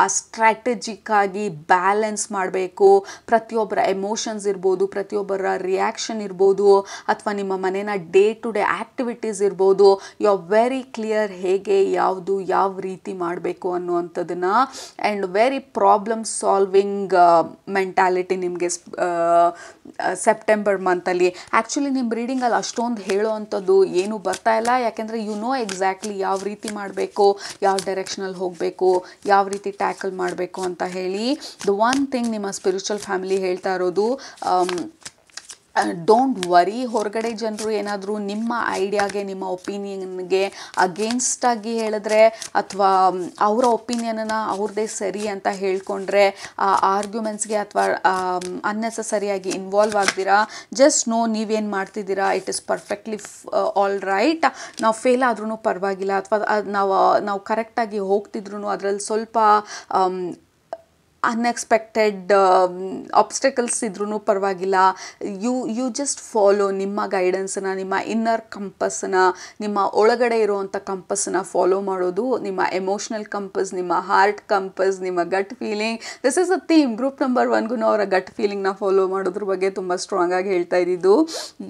S1: ಆ ಸ್ಟ್ರಾಟಜಿಕ್ಕಾಗಿ ಬ್ಯಾಲೆನ್ಸ್ ಮಾಡಬೇಕು, ಪ್ರತಿಯೊಬ್ಬರ ಎಮೋಷನ್ಸ್ ಇರ್ಬೋದು, ಪ್ರತಿಯೊಬ್ಬರ ರಿಯಾಕ್ಷನ್ ಇರ್ಬೋದು, ಅಥವಾ ನಿಮ್ಮ ಮನೇನ ಡೇ ಟು ಡೇ ಆ್ಯಕ್ಟಿವಿಟೀಸ್ ಇರ್ಬೋದು, ಯು ಆರ್ ವೆರಿ ಕ್ಲಿಯರ್ ಹೇಗೆ ಯಾವುದು ಯಾವ ರೀತಿ ಮಾಡಬೇಕು ಅನ್ನುವಂಥದ್ದನ್ನು. And very problem solving mentality ನಿಮಗೆ ಸೆಪ್ಟೆಂಬರ್ ಮಂತಲ್ಲಿ. ಆ್ಯಕ್ಚುಲಿ ನಿಮ್ಮ ರೀಡಿಂಗಲ್ಲಿ ಅಷ್ಟೊಂದು ಹೇಳೋ ಅಂಥದ್ದು ಏನೂ ಬರ್ತಾ ಇಲ್ಲ, ಯಾಕೆಂದರೆ ಯು ನೋ ಎಕ್ಸಾಕ್ಟ್ಲಿ ಯಾವ ರೀತಿ ಮಾಡಬೇಕು, ಯಾವ ಡೈರೆಕ್ಷನಲ್ಲಿ ಹೋಗಬೇಕು, ಯಾವ ರೀತಿ ಟ್ಯಾಕಲ್ ಮಾಡಬೇಕು ಅಂತ ಹೇಳಿ. ದ ಒನ್ ಥಿಂಗ್ ನಿಮ್ಮ ಸ್ಪಿರಿಚುವಲ್ ಫ್ಯಾಮಿಲಿ ಹೇಳ್ತಾ ಇರೋದು, ಡೋಂಟ್ ವರಿ. ಹೊರಗಡೆ ಜನರು ಏನಾದರೂ ನಿಮ್ಮ ಐಡಿಯಾಗೆ, ನಿಮ್ಮ ಒಪಿನಿಯನ್ಗೆ ಅಗೇನ್ಸ್ಟಾಗಿ ಹೇಳಿದ್ರೆ, ಅಥವಾ ಅವರ ಒಪಿನಿಯನನ್ನು ಅವ್ರದ್ದೇ ಸರಿ ಅಂತ ಹೇಳ್ಕೊಂಡ್ರೆ, ಆ ಆರ್ಗ್ಯುಮೆಂಟ್ಸ್ಗೆ ಅಥವಾ ಅನ್ನೆಸಸರಿಯಾಗಿ ಇನ್ವಾಲ್ವ್ ಆಗ್ತೀರಾ. ಜಸ್ಟ್ ನೋ ನೀವೇನು ಮಾಡ್ತಿದ್ದೀರಾ, it is perfectly all right. ನಾವು ಫೇಲ್ ಆದ್ರೂ ಪರವಾಗಿಲ್ಲ, ಅಥವಾ ನಾವು ಕರೆಕ್ಟಾಗಿ ಹೋಗ್ತಿದ್ರು ಅದರಲ್ಲಿ ಸ್ವಲ್ಪ ಅನ್ಎಕ್ಸ್ಪೆಕ್ಟೆಡ್ ಆಬ್ಸ್ಟಕಲ್ಸ್ ಇದ್ರೂ ಪರವಾಗಿಲ್ಲ. ಯು ಜಸ್ಟ್ ಫಾಲೋ ನಿಮ್ಮ ಗೈಡೆನ್ಸನ್ನು, ನಿಮ್ಮ ಇನ್ನರ್ ಕಂಪಸ್ಸನ್ನು, ನಿಮ್ಮ ಒಳಗಡೆ ಇರುವಂಥ ಕಂಪಸ್ಸನ್ನು ಫಾಲೋ ಮಾಡೋದು. ನಿಮ್ಮ ಎಮೋಷ್ನಲ್ ಕಂಪಸ್, ನಿಮ್ಮ ಹಾರ್ಟ್ ಕಂಪಸ್, ನಿಮ್ಮ gut feeling. This is a theme. Group number 1ಗೂ ಅವರ ಗಟ್ ಫೀಲಿಂಗ್ನ ಫಾಲೋ ಮಾಡೋದ್ರ ಬಗ್ಗೆ ತುಂಬ ಸ್ಟ್ರಾಂಗ್ ಆಗಿ ಹೇಳ್ತಾ ಇದ್ದಿದ್ದು.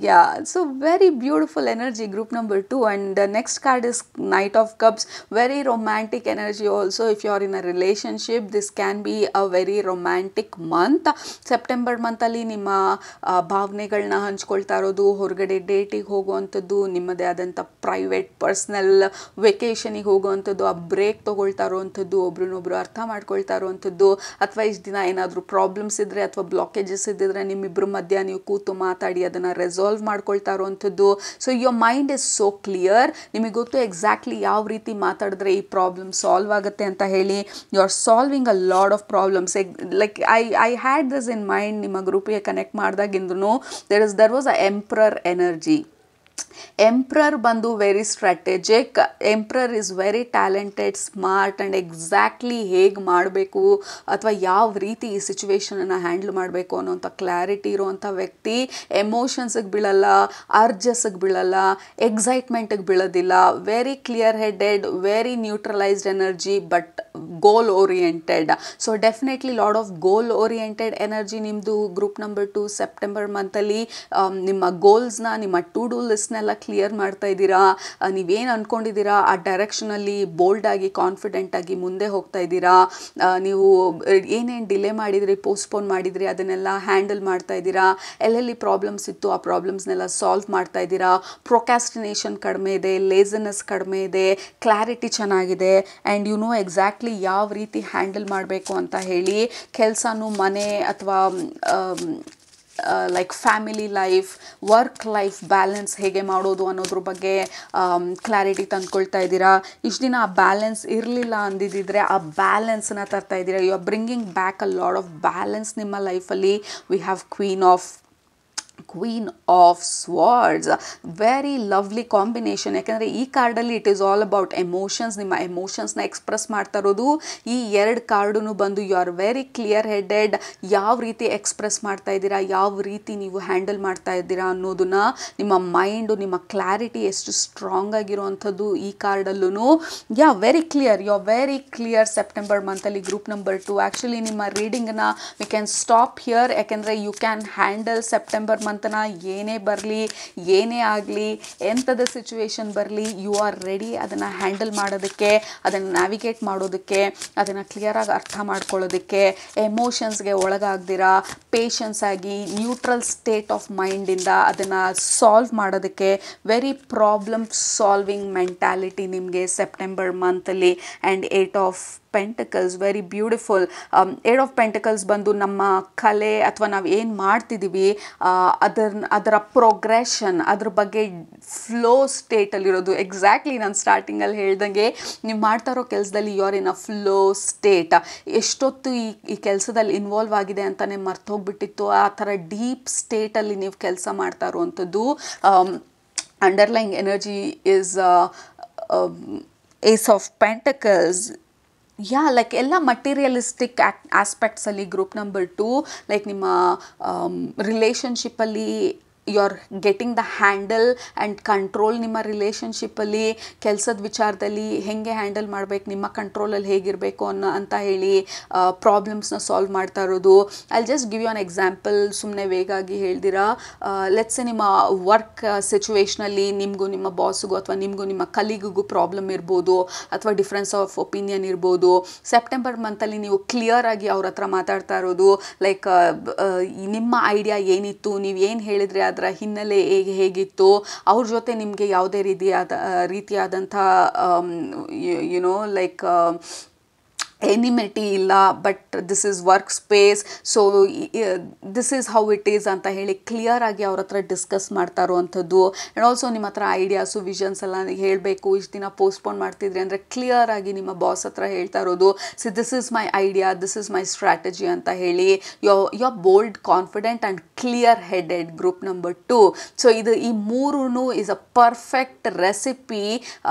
S1: Yeah, so very beautiful energy group number 2. And next card is knight of cups. Very romantic energy also. If you are in a relationship, this can be very romantic month. September ಮಂತಲ್ಲಿ ನಿಮ್ಮ ಭಾವನೆಗಳನ್ನ ಹಂಚ್ಕೊಳ್ತಾ ಇರೋದು, ಹೊರಗಡೆ ಡೇಟಿಗೆ ಹೋಗುವಂಥದ್ದು, ನಿಮ್ಮದೇ ಆದಂಥ private personal ವೆಕೇಷನಿಗೆ ಹೋಗುವಂಥದ್ದು, ಆ ಬ್ರೇಕ್ ತೊಗೊಳ್ತಾ ಇರುವಂಥದ್ದು, ಒಬ್ರನ್ನೊಬ್ರು ಅರ್ಥ ಮಾಡ್ಕೊಳ್ತಾ ಇರುವಂಥದ್ದು, ಅಥವಾ ಇಷ್ಟು ದಿನ ಏನಾದರೂ ಪ್ರಾಬ್ಲಮ್ಸ್ ಇದ್ದರೆ ಅಥವಾ ಬ್ಲಾಕೇಜಸ್ ಇದ್ದಿದ್ರೆ ನಿಮ್ಮಿಬ್ಬರ ಮಧ್ಯ ನೀವು ಕೂತು ಮಾತಾಡಿ ಅದನ್ನು ರೆಸಾಲ್ವ್ ಮಾಡ್ಕೊಳ್ತಾ ಇರುವಂಥದ್ದು. So your mind is so clear. ನಿಮಗೆ ಗೊತ್ತು ಎಕ್ಸಾಕ್ಟ್ಲಿ ಯಾವ ರೀತಿ ಮಾತಾಡಿದ್ರೆ ಈ ಪ್ರಾಬ್ಲಮ್ ಸಾಲ್ವ್ ಆಗುತ್ತೆ ಅಂತ ಹೇಳಿ. You are solving a lot of problems. Like I had this in mind. ನಿಮ್ಮ ಗ್ರೂಪಿಗೆ ಕನೆಕ್ಟ್ ಮಾಡಿದಾಗಿಂದೂ there was a emperor energy. Emperor ಬಂದು very strategic. Emperor is very talented, smart and exactly ಹೇಗೆ ಮಾಡಬೇಕು ಅಥವಾ ಯಾವ ರೀತಿ ಈ ಸಿಚುವೇಶನನ್ನು ಹ್ಯಾಂಡಲ್ ಮಾಡಬೇಕು ಅನ್ನೋಂಥ ಕ್ಲಾರಿಟಿ ಇರುವಂಥ ವ್ಯಕ್ತಿ. ಎಮೋಷನ್ಸಿಗೆ ಬೀಳಲ್ಲ, ಅರ್ಜಸ್ಗೆ ಬೀಳಲ್ಲ, ಎಕ್ಸೈಟ್ಮೆಂಟಿಗೆ ಬೀಳೋದಿಲ್ಲ. Very clear headed, very neutralized energy, but goal oriented. So definitely lot of goal oriented energy ನಿಮ್ಮದು ಗ್ರೂಪ್ ನಂಬರ್ 2 ಸೆಪ್ಟೆಂಬರ್ ಮಂತಲ್ಲಿ. ನಿಮ್ಮ ಗೋಲ್ಸ್ನ, ನಿಮ್ಮ ಟು ಡೂ ಲಿಸ್ಟ್ನೆಲ್ಲ ಕ್ಲಿಯರ್ ಮಾಡ್ತಾ ಇದ್ದೀರಾ. ನೀವೇನು ಅಂದ್ಕೊಂಡಿದ್ದೀರಾ ಆ ಡೈರೆಕ್ಷನಲ್ಲಿ ಬೋಲ್ಡಾಗಿ, ಕಾನ್ಫಿಡೆಂಟಾಗಿ ಮುಂದೆ ಹೋಗ್ತಾ ಇದ್ದೀರಾ. ನೀವು ಏನೇನು ಡಿಲೇ ಮಾಡಿದ್ರಿ, ಪೋಸ್ಟ್ಪೋನ್ ಮಾಡಿದ್ರಿ, ಅದನ್ನೆಲ್ಲ ಹ್ಯಾಂಡಲ್ ಮಾಡ್ತಾ ಇದ್ದೀರಾ. ಎಲ್ಲೆಲ್ಲಿ ಪ್ರಾಬ್ಲಮ್ಸ್ ಇತ್ತು ಆ ಪ್ರಾಬ್ಲಮ್ಸ್ನೆಲ್ಲ ಸಾಲ್ವ್ ಮಾಡ್ತಾ ಇದ್ದೀರಾ. ಪ್ರೊಕ್ಯಾಸ್ಟಿನೇಷನ್ ಕಡಿಮೆ ಇದೆ, ಲೇಸಿನೆಸ್ ಕಡಿಮೆ ಇದೆ, ಕ್ಲಾರಿಟಿ ಚೆನ್ನಾಗಿದೆ. ಆ್ಯಂಡ್ ಯು ನೋ ಎಕ್ಸಾಕ್ಟ್ಲಿ ಯಾವ ರೀತಿ ಹ್ಯಾಂಡಲ್ ಮಾಡಬೇಕು ಅಂತ ಹೇಳಿ. ಕೆಲಸನೂ, ಮನೆ ಅಥವಾ like family life, work life balance ಹೇಗೆ ಮಾಡೋದು ಅನ್ನೋದ್ರ ಬಗ್ಗೆ ಕ್ಲಾರಿಟಿ ತಂದ್ಕೊಳ್ತಾ ಇದ್ದೀರಾ. ಇಷ್ಟು ದಿನ ಆ ಬ್ಯಾಲೆನ್ಸ್ ಇರಲಿಲ್ಲ ಅಂದಿದ್ದರೆ ಆ ಬ್ಯಾಲೆನ್ಸನ್ನ ತರ್ತಾ ಇದ್ದೀರಾ. You are bringing back a lot of balance ನಿಮ್ಮ ಲೈಫಲ್ಲಿ. We have queen of swords. Very lovely combination. ಯಾಕೆಂದರೆ ಈ ಕಾರ್ಡಲ್ಲಿ it is all about emotions. ನಿಮ್ಮ ಎಮೋಷನ್ಸ್ನ ಎಕ್ಸ್ಪ್ರೆಸ್ ಮಾಡ್ತಾ ಇರೋದು ಈ ಎರಡು ಕಾರ್ಡೂ ಬಂದು you are very clear headed. ಯಾವ ರೀತಿ ಎಕ್ಸ್ಪ್ರೆಸ್ ಮಾಡ್ತಾ ಇದ್ದೀರಾ, ಯಾವ ರೀತಿ ನೀವು ಹ್ಯಾಂಡಲ್ ಮಾಡ್ತಾ ಇದ್ದೀರಾ ಅನ್ನೋದನ್ನು, ನಿಮ್ಮ ಮೈಂಡು, ನಿಮ್ಮ ಕ್ಲಾರಿಟಿ ಎಷ್ಟು ಸ್ಟ್ರಾಂಗ್ ಆಗಿರುವಂಥದ್ದು ಈ ಕಾರ್ಡಲ್ಲೂ. Very clear. You are very clear September ಮಂತಲ್ಲಿ ಗ್ರೂಪ್ ನಂಬರ್ 2. ಆ್ಯಕ್ಚುಲಿ ನಿಮ್ಮ ರೀಡಿಂಗನ್ನು ವಿ ಕ್ಯಾನ್ ಸ್ಟಾಪ್ ಹಿಯರ್. ಯಾಕೆಂದರೆ ಯು ಕ್ಯಾನ್ ಹ್ಯಾಂಡಲ್ ಸೆಪ್ಟೆಂಬರ್ ಮಂತನ ಏನೇ ಬರಲಿ, ಏನೇ ಆಗಲಿ, ಎಂಥದ ಸಿಚುವೇಶನ್ ಬರಲಿ, ಯು ಆರ್ ರೆಡಿ ಅದನ್ನು ಹ್ಯಾಂಡಲ್ ಮಾಡೋದಕ್ಕೆ, ಅದನ್ನು ನ್ಯಾವಿಗೇಟ್ ಮಾಡೋದಕ್ಕೆ, ಅದನ್ನು ಕ್ಲಿಯರಾಗಿ ಅರ್ಥ ಮಾಡ್ಕೊಳ್ಳೋದಕ್ಕೆ. ಎಮೋಷನ್ಸ್ಗೆ ಒಳಗಾಗ್ದಿರಾ ಪೇಷನ್ಸ್ ಆಗಿ ನ್ಯೂಟ್ರಲ್ ಸ್ಟೇಟ್ ಆಫ್ ಮೈಂಡಿಂದ ಅದನ್ನು ಸಾಲ್ವ್ ಮಾಡೋದಕ್ಕೆ ವೆರಿ ಪ್ರಾಬ್ಲಮ್ ಸಾಲ್ವಿಂಗ್ ಮೆಂಟ್ಯಾಲಿಟಿ ನಿಮಗೆ ಸೆಪ್ಟೆಂಬರ್ ಮಂತಲ್ಲಿ. And 8 of pentacles, very beautiful. Eight of pentacles ಬಂದು ನಮ್ಮ ಕಲೆ ಅಥವಾ ನಾವು ಏನು ಮಾಡ್ತಿದ್ದೀವಿ ಅದರ ಪ್ರೋಗ್ರೆಷನ್, ಅದ್ರ ಬಗ್ಗೆ ಫ್ಲೋ ಸ್ಟೇಟಲ್ಲಿರೋದು. ಎಕ್ಸಾಕ್ಟ್ಲಿ ನಾನು ಸ್ಟಾರ್ಟಿಂಗಲ್ಲಿ ಹೇಳ್ದಂಗೆ ನೀವು ಮಾಡ್ತಾ ಇರೋ ಕೆಲಸದಲ್ಲಿ you are in a flow state. ಎಷ್ಟೊತ್ತು ಈ ಕೆಲಸದಲ್ಲಿ ಇನ್ವಾಲ್ವ್ ಆಗಿದೆ ಅಂತಲೇ ಮರ್ತೋಗ್ಬಿಟ್ಟಿತ್ತು, ಆ ಥರ ಡೀಪ್ ಸ್ಟೇಟಲ್ಲಿ ನೀವು ಕೆಲಸ ಮಾಡ್ತಾ ಇರುವಂಥದ್ದು. Underline energy is ace of pentacles. Like ಎಲ್ಲ ಮಟೀರಿಯಲಿಸ್ಟಿಕ್ ಆಸ್ಪೆಕ್ಟ್ಸಲ್ಲಿ ಗ್ರೂಪ್ ನಂಬರ್ 2, ಲೈಕ್ ನಿಮ್ಮ ರಿಲೇಷನ್ಶಿಪ್ಪಲ್ಲಿ you are getting the handle and control. ನಿಮ್ಮ ರಿಲೇಷನ್ಶಿಪ್ಪಲ್ಲಿ ಕೆಲಸದ ವಿಚಾರದಲ್ಲಿ ಹೇಗೆ ಹ್ಯಾಂಡಲ್ ಮಾಡಬೇಕು, ನಿಮ್ಮ ಕಂಟ್ರೋಲಲ್ಲಿ ಹೇಗಿರಬೇಕು ಅಂತ ಹೇಳಿ ಪ್ರಾಬ್ಲಮ್ಸ್ನ ಸಾಲ್ವ್ ಮಾಡ್ತಾ ಇರೋದು. I just give you an example, ಸುಮ್ಮನೆ ವೇಗಾಗಿ ಹೇಳ್ದಿರಾ. ಲೆಟ್ಸ್ ನಿಮ್ಮ ವರ್ಕ್ ಸಿಚುವೇಷನಲ್ಲಿ ನಿಮಗೂ ನಿಮ್ಮ ಬಾಸಿಗೂ ಅಥವಾ ನಿಮಗೂ ನಿಮ್ಮ ಕಲೀಗಿಗೂ ಪ್ರಾಬ್ಲಮ್ ಇರ್ಬೋದು, ಅಥವಾ ಡಿಫ್ರೆನ್ಸ್ ಆಫ್ ಒಪಿನಿಯನ್ ಇರ್ಬೋದು. ಸೆಪ್ಟೆಂಬರ್ ಮಂತಲ್ಲಿ ನೀವು ಕ್ಲಿಯರಾಗಿ ಅವ್ರ ಹತ್ರ ಮಾತಾಡ್ತಾ ಇರೋದು, ಲೈಕ್ ನಿಮ್ಮ ಐಡಿಯಾ ಏನಿತ್ತು, ನೀವು ಏನು ಹೇಳಿದರೆ ಅದರ ಹಿನ್ನೆಲೆ ಹೇಗಿತ್ತು, ಅವ್ರ ಜೊತೆ ನಿಮಗೆ ಯಾವುದೇ ರೀತಿಯಾದಂಥ ಯುನೋ ಲೈಕ್ ಎನಿಮಿಟಿ ಇಲ್ಲ, but this is work space, so this is how it is ಅಂತ ಹೇಳಿ ಕ್ಲಿಯರಾಗಿ ಅವ್ರ ಹತ್ರ ಡಿಸ್ಕಸ್ ಮಾಡ್ತಾ ಇರುವಂಥದ್ದು. ಆ್ಯಂಡ್ ಆಲ್ಸೋ ನಿಮ್ಮ ಹತ್ರ ಐಡಿಯಾಸು ವಿಷನ್ಸ್ ಎಲ್ಲ ಹೇಳಬೇಕು, ಇಷ್ಟು ದಿನ ಪೋಸ್ಟ್ಪೋನ್ ಮಾಡ್ತಿದ್ರಿ ಅಂದರೆ ಕ್ಲಿಯರಾಗಿ ನಿಮ್ಮ ಬಾಸ್ ಹತ್ರ ಹೇಳ್ತಾ ಇರೋದು, this is my idea, this is my strategy ಅಂತ ಹೇಳಿ. You are bold, confident and clear headed, group number 2. So ಈ ಮೂರೂ ಈಸ್ ಅ ಪರ್ಫೆಕ್ಟ್ ರೆಸಿಪಿ.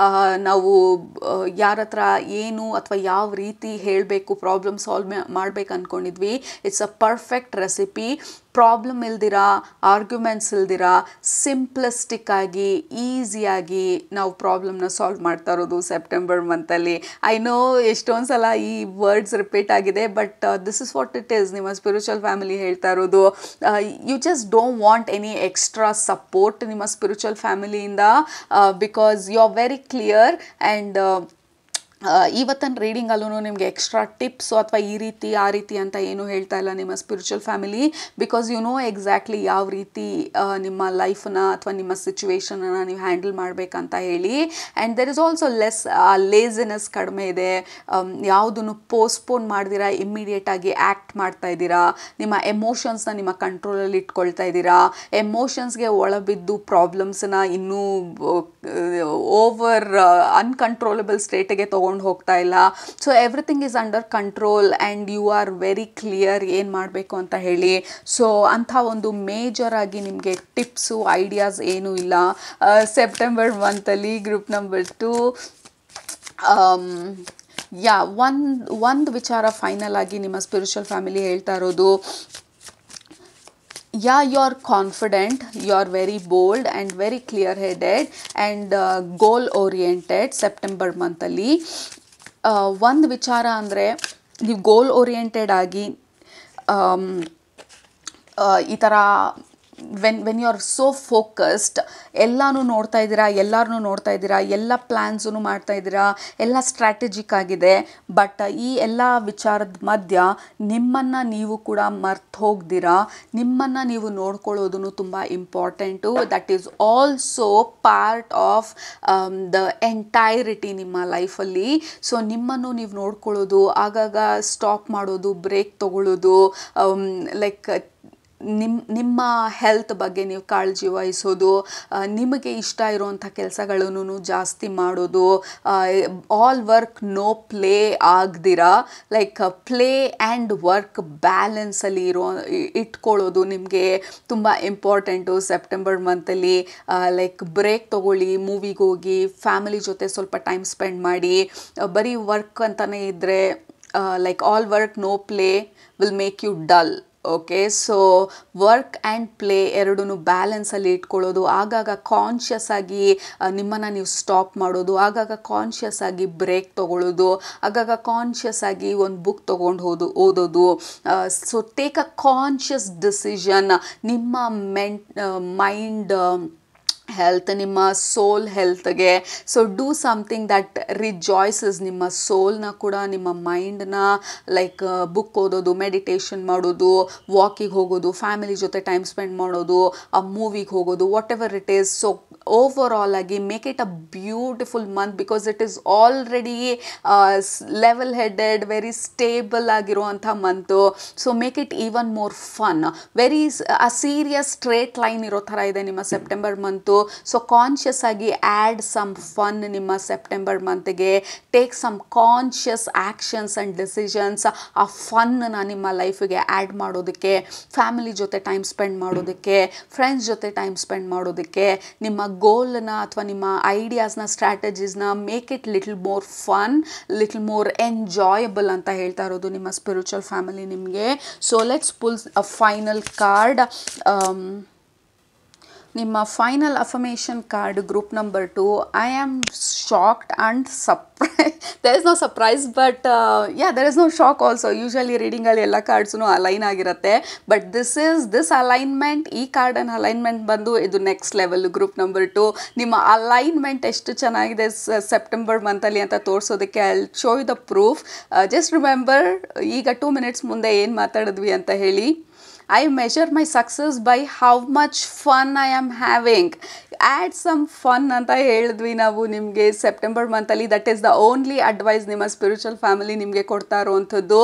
S1: ನಾವು ಯಾರ ಹತ್ರ ಏನು ಅಥವಾ ಯಾವ ರೀತಿ ಹೇಳಬೇಕು, ಪ್ರಾಬ್ಲಮ್ ಸಾಲ್ವ್ ಮಾಡ್ಬೇಕು ಅಂದ್ಕೊಂಡಿದ್ವಿ, it's a perfect recipe. Problem ಇಲ್ದಿರಾ, ಆರ್ಗ್ಯುಮೆಂಟ್ಸ್ ಇಲ್ದಿರಾ, ಸಿಂಪ್ಲಿಸ್ಟಿಕ್ ಆಗಿ ಈಸಿಯಾಗಿ ನಾವು ಪ್ರಾಬ್ಲಮ್ನ ಸಾಲ್ವ್ ಮಾಡ್ತಾ ಇರೋದು ಸೆಪ್ಟೆಂಬರ್ ಮಂತಲ್ಲಿ. ಐ ನೋ ಎಷ್ಟೊಂದು ಸಲ ಈ ವರ್ಡ್ಸ್ ರಿಪೀಟ್ ಆಗಿದೆ, but this is what it is. ನಿಮ್ಮ ಸ್ಪಿರಿಚುವಲ್ ಫ್ಯಾಮಿಲಿ ಹೇಳ್ತಾ ಇರೋದು, you just don't want any extra support ನಿಮ್ಮ ಸ್ಪಿರಿಚುವಲ್ ಫ್ಯಾಮಿಲಿಯಿಂದ, because you are very clear. And ಇವತ್ತಿನ ರೀಡಿಂಗಲ್ಲೂ ನಿಮಗೆ ಎಕ್ಸ್ಟ್ರಾ ಟಿಪ್ಸು ಅಥವಾ ಈ ರೀತಿ ಆ ರೀತಿ ಅಂತ ಏನೂ ಹೇಳ್ತಾ ಇಲ್ಲ ನಿಮ್ಮ spiritual family, because you know exactly ಯಾವ ರೀತಿ ನಿಮ್ಮ ಲೈಫನ್ನ ಅಥವಾ ನಿಮ್ಮ ಸಿಚುವೇಶನನ್ನು ನೀವು ಹ್ಯಾಂಡಲ್ ಮಾಡಬೇಕಂತ ಹೇಳಿ. And there is also laziness ಕಡಿಮೆ ಇದೆ. ಯಾವುದನ್ನು ಪೋಸ್ಟ್ಪೋನ್ ಮಾಡ್ದಿರಾ ಇಮ್ಮಿಡಿಯೇಟಾಗಿ ಆ್ಯಕ್ಟ್ ಮಾಡ್ತಾ ಇದ್ದೀರಾ. ನಿಮ್ಮ ಎಮೋಷನ್ಸ್ನ ನಿಮ್ಮ ಕಂಟ್ರೋಲಲ್ಲಿ ಇಟ್ಕೊಳ್ತಾ ಇದ್ದೀರಾ. ಎಮೋಷನ್ಸ್ಗೆ ಒಳಬಿದ್ದು ಪ್ರಾಬ್ಲಮ್ಸನ್ನ ಇನ್ನೂ ಓವರ್ ಅನ್ಕಂಟ್ರೋಲಬಲ್ ಸ್ಟೇಟಿಗೆ ಹೋಗ್ತಾ ಇಲ್ಲ. So everything is under control and you are very clear ಏನು ಮಾಡಬೇಕು ಅಂತ ಹೇಳಿ. ಸೊ ಅಂಥ ಒಂದು ಮೇಜರ್ ಆಗಿ ನಿಮಗೆ ಟಿಪ್ಸು ಐಡಿಯಾಸ್ ಏನೂ ಇಲ್ಲ ಸೆಪ್ಟೆಂಬರ್ ಮಂತಲ್ಲಿ, ಗ್ರೂಪ್ ನಂಬರ್ 2. ಒಂದು ವಿಚಾರ ಫೈನಲ್ ಆಗಿ ನಿಮ್ಮ ಸ್ಪಿರಿಚುವಲ್ ಫ್ಯಾಮಿಲಿ ಹೇಳ್ತಾ ಇರೋದು, you are confident, you are very bold and very clear headed and goal oriented September ಮಂತಲ್ಲಿ. ಒಂದು ವಿಚಾರ ಅಂದರೆ ನೀವು ಗೋಲ್ ಓರಿಯೆಂಟೆಡ್ ಆಗಿ ಈ ಥರ when you are so focused, ಎಲ್ಲನೂ ನೋಡ್ತಾ ಇದ್ದೀರಾ, ಎಲ್ಲರನ್ನೂ ನೋಡ್ತಾ ಇದ್ದೀರಾ, ಎಲ್ಲ ಪ್ಲ್ಯಾನ್ಸೂ ಮಾಡ್ತಾ ಇದ್ದೀರಾ, ಎಲ್ಲ ಸ್ಟ್ರಾಟಜಿಕ್ ಆಗಿದೆ. ಬಟ್ ಈ ಎಲ್ಲ ವಿಚಾರದ ಮಧ್ಯ ನಿಮ್ಮನ್ನು ನೀವು ಕೂಡ ಮರ್ತು ಹೋಗ್ದಿರಾ, ನಿಮ್ಮನ್ನು ನೀವು ನೋಡ್ಕೊಳ್ಳೋದು ತುಂಬ important. That is also part of the entirety ನಿಮ್ಮ ಲೈಫಲ್ಲಿ. ಸೊ ನಿಮ್ಮನ್ನು ನೀವು ನೋಡ್ಕೊಳ್ಳೋದು, ಆಗಾಗ ಸ್ಟಾಪ್ ಮಾಡೋದು, ಬ್ರೇಕ್ ತೊಗೊಳ್ಳೋದು, ಲೈಕ್ ನಿಮ್ಮ ಹೆಲ್ತ್ ಬಗ್ಗೆ ನೀವು ಕಾಳಜಿ ವಹಿಸೋದು, ನಿಮಗೆ ಇಷ್ಟ ಇರೋವಂಥ ಕೆಲಸಗಳನ್ನು ಜಾಸ್ತಿ ಮಾಡೋದು, ಆಲ್ ವರ್ಕ್ ನೋ ಪ್ಲೇ ಆಗದಿರಾ, ಲೈಕ್ ಪ್ಲೇ ಆ್ಯಂಡ್ ವರ್ಕ್ ಬ್ಯಾಲೆನ್ಸಲ್ಲಿ ಇಟ್ಕೊಳ್ಳೋದು ನಿಮಗೆ ತುಂಬ ಇಂಪಾರ್ಟೆಂಟು ಸೆಪ್ಟೆಂಬರ್ ಮಂತಲ್ಲಿ. ಲೈಕ್ ಬ್ರೇಕ್ ತೊಗೊಳ್ಳಿ, ಮೂವಿಗೆ ಹೋಗಿ, ಫ್ಯಾಮಿಲಿ ಜೊತೆ ಸ್ವಲ್ಪ ಟೈಮ್ ಸ್ಪೆಂಡ್ ಮಾಡಿ. ಬರೀ ವರ್ಕ್ ಅಂತಲೇ ಇದ್ದರೆ like all work no play will make you dull. Okay, so work and play ಎರಡೂ ಬ್ಯಾಲೆನ್ಸಲ್ಲಿ ಇಟ್ಕೊಳ್ಳೋದು, ಆಗಾಗ ಕಾನ್ಷಿಯಸ್ ಆಗಿ ನಿಮ್ಮನ್ನು ನೀವು ಸ್ಟಾಪ್ ಮಾಡೋದು, ಆಗಾಗ ಕಾನ್ಷಿಯಸ್ ಆಗಿ ಬ್ರೇಕ್ ತೊಗೊಳ್ಳೋದು, ಆಗಾಗ ಕಾನ್ಷಿಯಸ್ ಆಗಿ ಒಂದು ಬುಕ್ ತೊಗೊಂಡು ಓದೋದು. So take a conscious decision. ನಿಮ್ಮ ಮೈಂಡ್ ಹೆಲ್ತ್, ನಿಮ್ಮ ಸೋಲ್ ಹೆಲ್ತ್ಗೆ. ಸೊ ಡೂ ಸಮಥಿಂಗ್ ದಟ್ ರಿಜಾಯ್ಸಸ್ ನಿಮ್ಮ ಸೋಲ್ನ ಕೂಡ, ನಿಮ್ಮ ಮೈಂಡ್ನ. ಲೈಕ್ ಬುಕ್ ಓದೋದು, ಮೆಡಿಟೇಷನ್ ಮಾಡೋದು, ವಾಕಿಗೆ ಹೋಗೋದು, ಫ್ಯಾಮಿಲಿ ಜೊತೆ ಟೈಮ್ ಸ್ಪೆಂಡ್ ಮಾಡೋದು, ಆ ಮೂವಿಗೆ ಹೋಗೋದು, whatever it is. So overall ಆಗಿ make it a beautiful month because it is already level headed very stable ಆಗಿರುವಂಥ month. So make it even more fun. Very serious straight line ಇರೋ ಥರ ಇದೆ ನಿಮ್ಮ ಸೆಪ್ಟೆಂಬರ್ ಮಂತು. ಸೊ ಕಾನ್ಷಿಯಸ್ ಆಗಿ add some fun ನಿಮ್ಮ September ಮಂತ್ಗೆ. Take some conscious actions and decisions. ಆ ಫನ್ನ ನಿಮ್ಮ ಲೈಫಿಗೆ ಆ್ಯಡ್ ಮಾಡೋದಕ್ಕೆ, ಫ್ಯಾಮಿಲಿ ಜೊತೆ ಟೈಮ್ ಸ್ಪೆಂಡ್ ಮಾಡೋದಕ್ಕೆ, ಫ್ರೆಂಡ್ಸ್ ಜೊತೆ ಟೈಮ್ ಸ್ಪೆಂಡ್ ಮಾಡೋದಕ್ಕೆ, ನಿಮ್ಮ ಗೋಲ್ನ ಅಥವಾ ನಿಮ್ಮ ಐಡಿಯಾಸ್ನ ಸ್ಟ್ರಾಟಜೀಸ್ನ make it little more fun, little more enjoyable ಅಂತ ಹೇಳ್ತಾ ಇರೋದು ನಿಮ್ಮ ಸ್ಪಿರಿಚುವಲ್ ಫ್ಯಾಮಿಲಿ ನಿಮಗೆ. So let's pull a final card. ನಿಮ್ಮ final affirmation card group number 2. I am shocked and surprise. There is no surprise but there is no shock also. Usually ರೀಡಿಂಗಲ್ಲಿ ಎಲ್ಲ ಕಾರ್ಡ್ಸೂ align ಆಗಿರುತ್ತೆ, ಬಟ್ ದಿಸ್ ಅಲೈನ್ಮೆಂಟ್, ಈ ಕಾರ್ಡನ್ನ alignment ಬಂದು ಇದು next level. Group number 2 ನಿಮ್ಮ ಅಲೈನ್ಮೆಂಟ್ ಎಷ್ಟು ಚೆನ್ನಾಗಿದೆ ಸೆಪ್ಟೆಂಬರ್ ಮಂತಲ್ಲಿ ಅಂತ ತೋರಿಸೋದಕ್ಕೆ I will show you the proof. Just remember, ಈಗ 2 minutes ಮುಂದೆ ಏನು ಮಾತಾಡಿದ್ವಿ ಅಂತ ಹೇಳಿ. I measure my success by how much fun I am having. Add some fun ಅಂತ ಹೇಳಿದ್ವಿ ನಾವು ನಿಮಗೆ ಸೆಪ್ಟೆಂಬರ್ ಮಂತಲ್ಲಿ. That is the only advice ನಿಮ್ಮ ಸ್ಪಿರಿಚುವಲ್ ಫ್ಯಾಮಿಲಿ ನಿಮಗೆ ಕೊಡ್ತಾ ಇರೋವಂಥದ್ದು.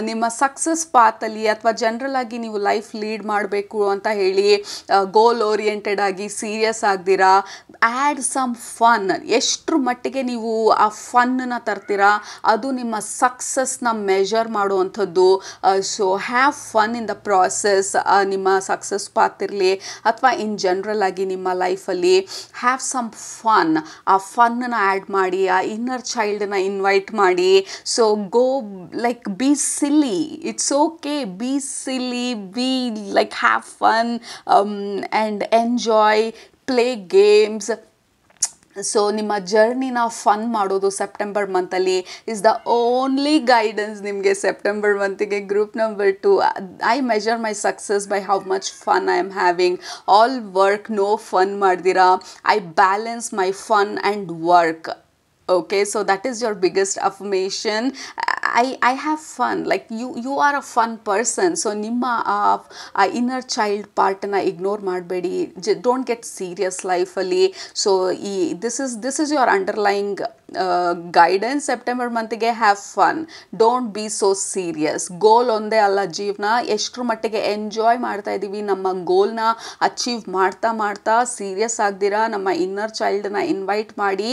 S1: ನಿಮ್ಮ ಸಕ್ಸಸ್ ಪಾತಲ್ಲಿ ಅಥವಾ ಜನರಲ್ ಆಗಿ ನೀವು ಲೈಫ್ ಲೀಡ್ ಮಾಡಬೇಕು ಅಂತ ಹೇಳಿ ಗೋಲ್ ಓರಿಯೆಂಟೆಡ್ ಆಗಿ ಸೀರಿಯಸ್ ಆಗ್ದಿರಾ, ಆ್ಯಡ್ ಸಮ್ ಫನ್. ಎಷ್ಟರ ಮಟ್ಟಿಗೆ ನೀವು ಆ ಫನ್ನ ತರ್ತೀರಾ ಅದು ನಿಮ್ಮ ಸಕ್ಸಸ್ನ ಮೆಜರ್ ಮಾಡುವಂಥದ್ದು. So have fun in the process. ನಿಮ್ಮ ಸಕ್ಸಸ್ ಪಾತ್ ಇರಲಿ ಅಥವಾ ಇನ್ ಜನರಲ್ ಆಗಿ ನಿಮ್ಮ ಲೈಫಲ್ಲಿ ಹ್ಯಾವ್ ಸಮ್ ಫನ್. ಆ ಫನ್ನ ಆ್ಯಡ್ ಮಾಡಿ, ಆ ಇನ್ನರ್ ಚೈಲ್ಡನ್ನ ಇನ್ವೈಟ್ ಮಾಡಿ. So go like be silly, it's okay, be silly, be like have fun and enjoy, play games. So ನಿಮ್ಮ ಜರ್ನಿನ ಫನ್ ಮಾಡೋದು ಸೆಪ್ಟೆಂಬರ್ ಮಂತಲ್ಲಿ ಇಸ್ ದ ಓನ್ಲಿ ಗೈಡೆನ್ಸ್ ನಿಮಗೆ ಸೆಪ್ಟೆಂಬರ್ ಮಂತಿಗೆ. Group number 2, I measure my success by how much fun I am having. All work, no fun ಮಾಡ್ದಿರಾ. I balance my fun and work. Okay, so that is your biggest affirmation. I have fun. Like you are a fun person. So nimma inner child part na ignore ಮಾಡಬೇಡಿ. Don't get serious life ಅಲ್ಲಿ. So this is your underlying guidance September ಮಂತಿಗೆ. Have fun, don't be so serious. Goal ಒಂದೇ ಅಲ್ಲ ಜೀವನ. ಎಷ್ಟರ ಮಟ್ಟಿಗೆ enjoy ಮಾಡ್ತಾ ಇದ್ದೀವಿ ನಮ್ಮ ಗೋಲ್ನ ಅಚೀವ್ ಮಾಡ್ತಾ ಸೀರಿಯಸ್ ಆಗ್ದಿರಾ ನಮ್ಮ ಇನ್ನರ್ ಚೈಲ್ಡನ್ನ ಇನ್ವೈಟ್ ಮಾಡಿ,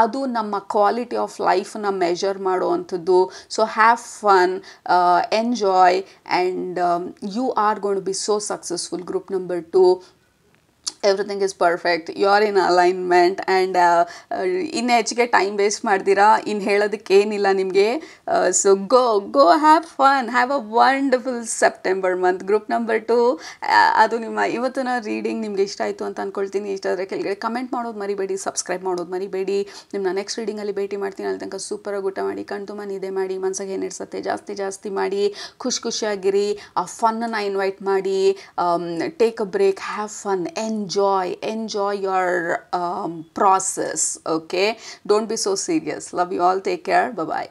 S1: ಅದು ನಮ್ಮ ಕ್ವಾಲಿಟಿ ಆಫ್ ಲೈಫನ್ನ ಮೆಜರ್ ಮಾಡುವಂಥದ್ದು. So have fun, enjoy and you are gonna be so successful. Group number 2, everything is perfect. You are in alignment and ಇನ್ನು ಹೆಚ್ಚಿಗೆ ಟೈಮ್ ವೇಸ್ಟ್ ಮಾಡ್ದಿರಾ. ಇನ್ನು ಹೇಳೋದಕ್ಕೇನಿಲ್ಲ ನಿಮಗೆ. So go have fun, have a wonderful September month. Group number 2 ಅದು ನಿಮ್ಮ ಇವತ್ತಿನ reading ನಿಮ್ಗೆ ಇಷ್ಟ ಆಯಿತು ಅಂತ ಅಂದ್ಕೊಳ್ತೀನಿ. ಇಷ್ಟ ಆದರೆ ಕೆಳಗಡೆ ಕಮೆಂಟ್ ಮಾಡೋದು ಮರಿಬೇಡಿ, ಸಬ್ಸ್ಕ್ರೈಬ್ ಮಾಡೋದು ಮರಿಬೇಡಿ. ನಿಮ್ಮನ್ನ ನೆಕ್ಸ್ಟ್ ರೀಡಿಂಗಲ್ಲಿ ಭೇಟಿ ಮಾಡ್ತೀನಿ. ಅಲ್ಲಿ ತನಕ ಸೂಪರಾಗಿ ಊಟ ಮಾಡಿ, ಕಣ್ ತುಂಬ ನಿದ್ದೆ ಮಾಡಿ, ಮನಸ್ಸಿಗೆ ಏನು ಇಡ್ಸತ್ತೆ ಜಾಸ್ತಿ ಮಾಡಿ, ಖುಷಿಯಾಗಿರಿ. ಆ ಫನ್ನನ್ನು ಇನ್ವೈಟ್ ಮಾಡಿ. Take a break, have fun, enjoy your process. Okay, don't be so serious. Love you all. Take care. Bye bye.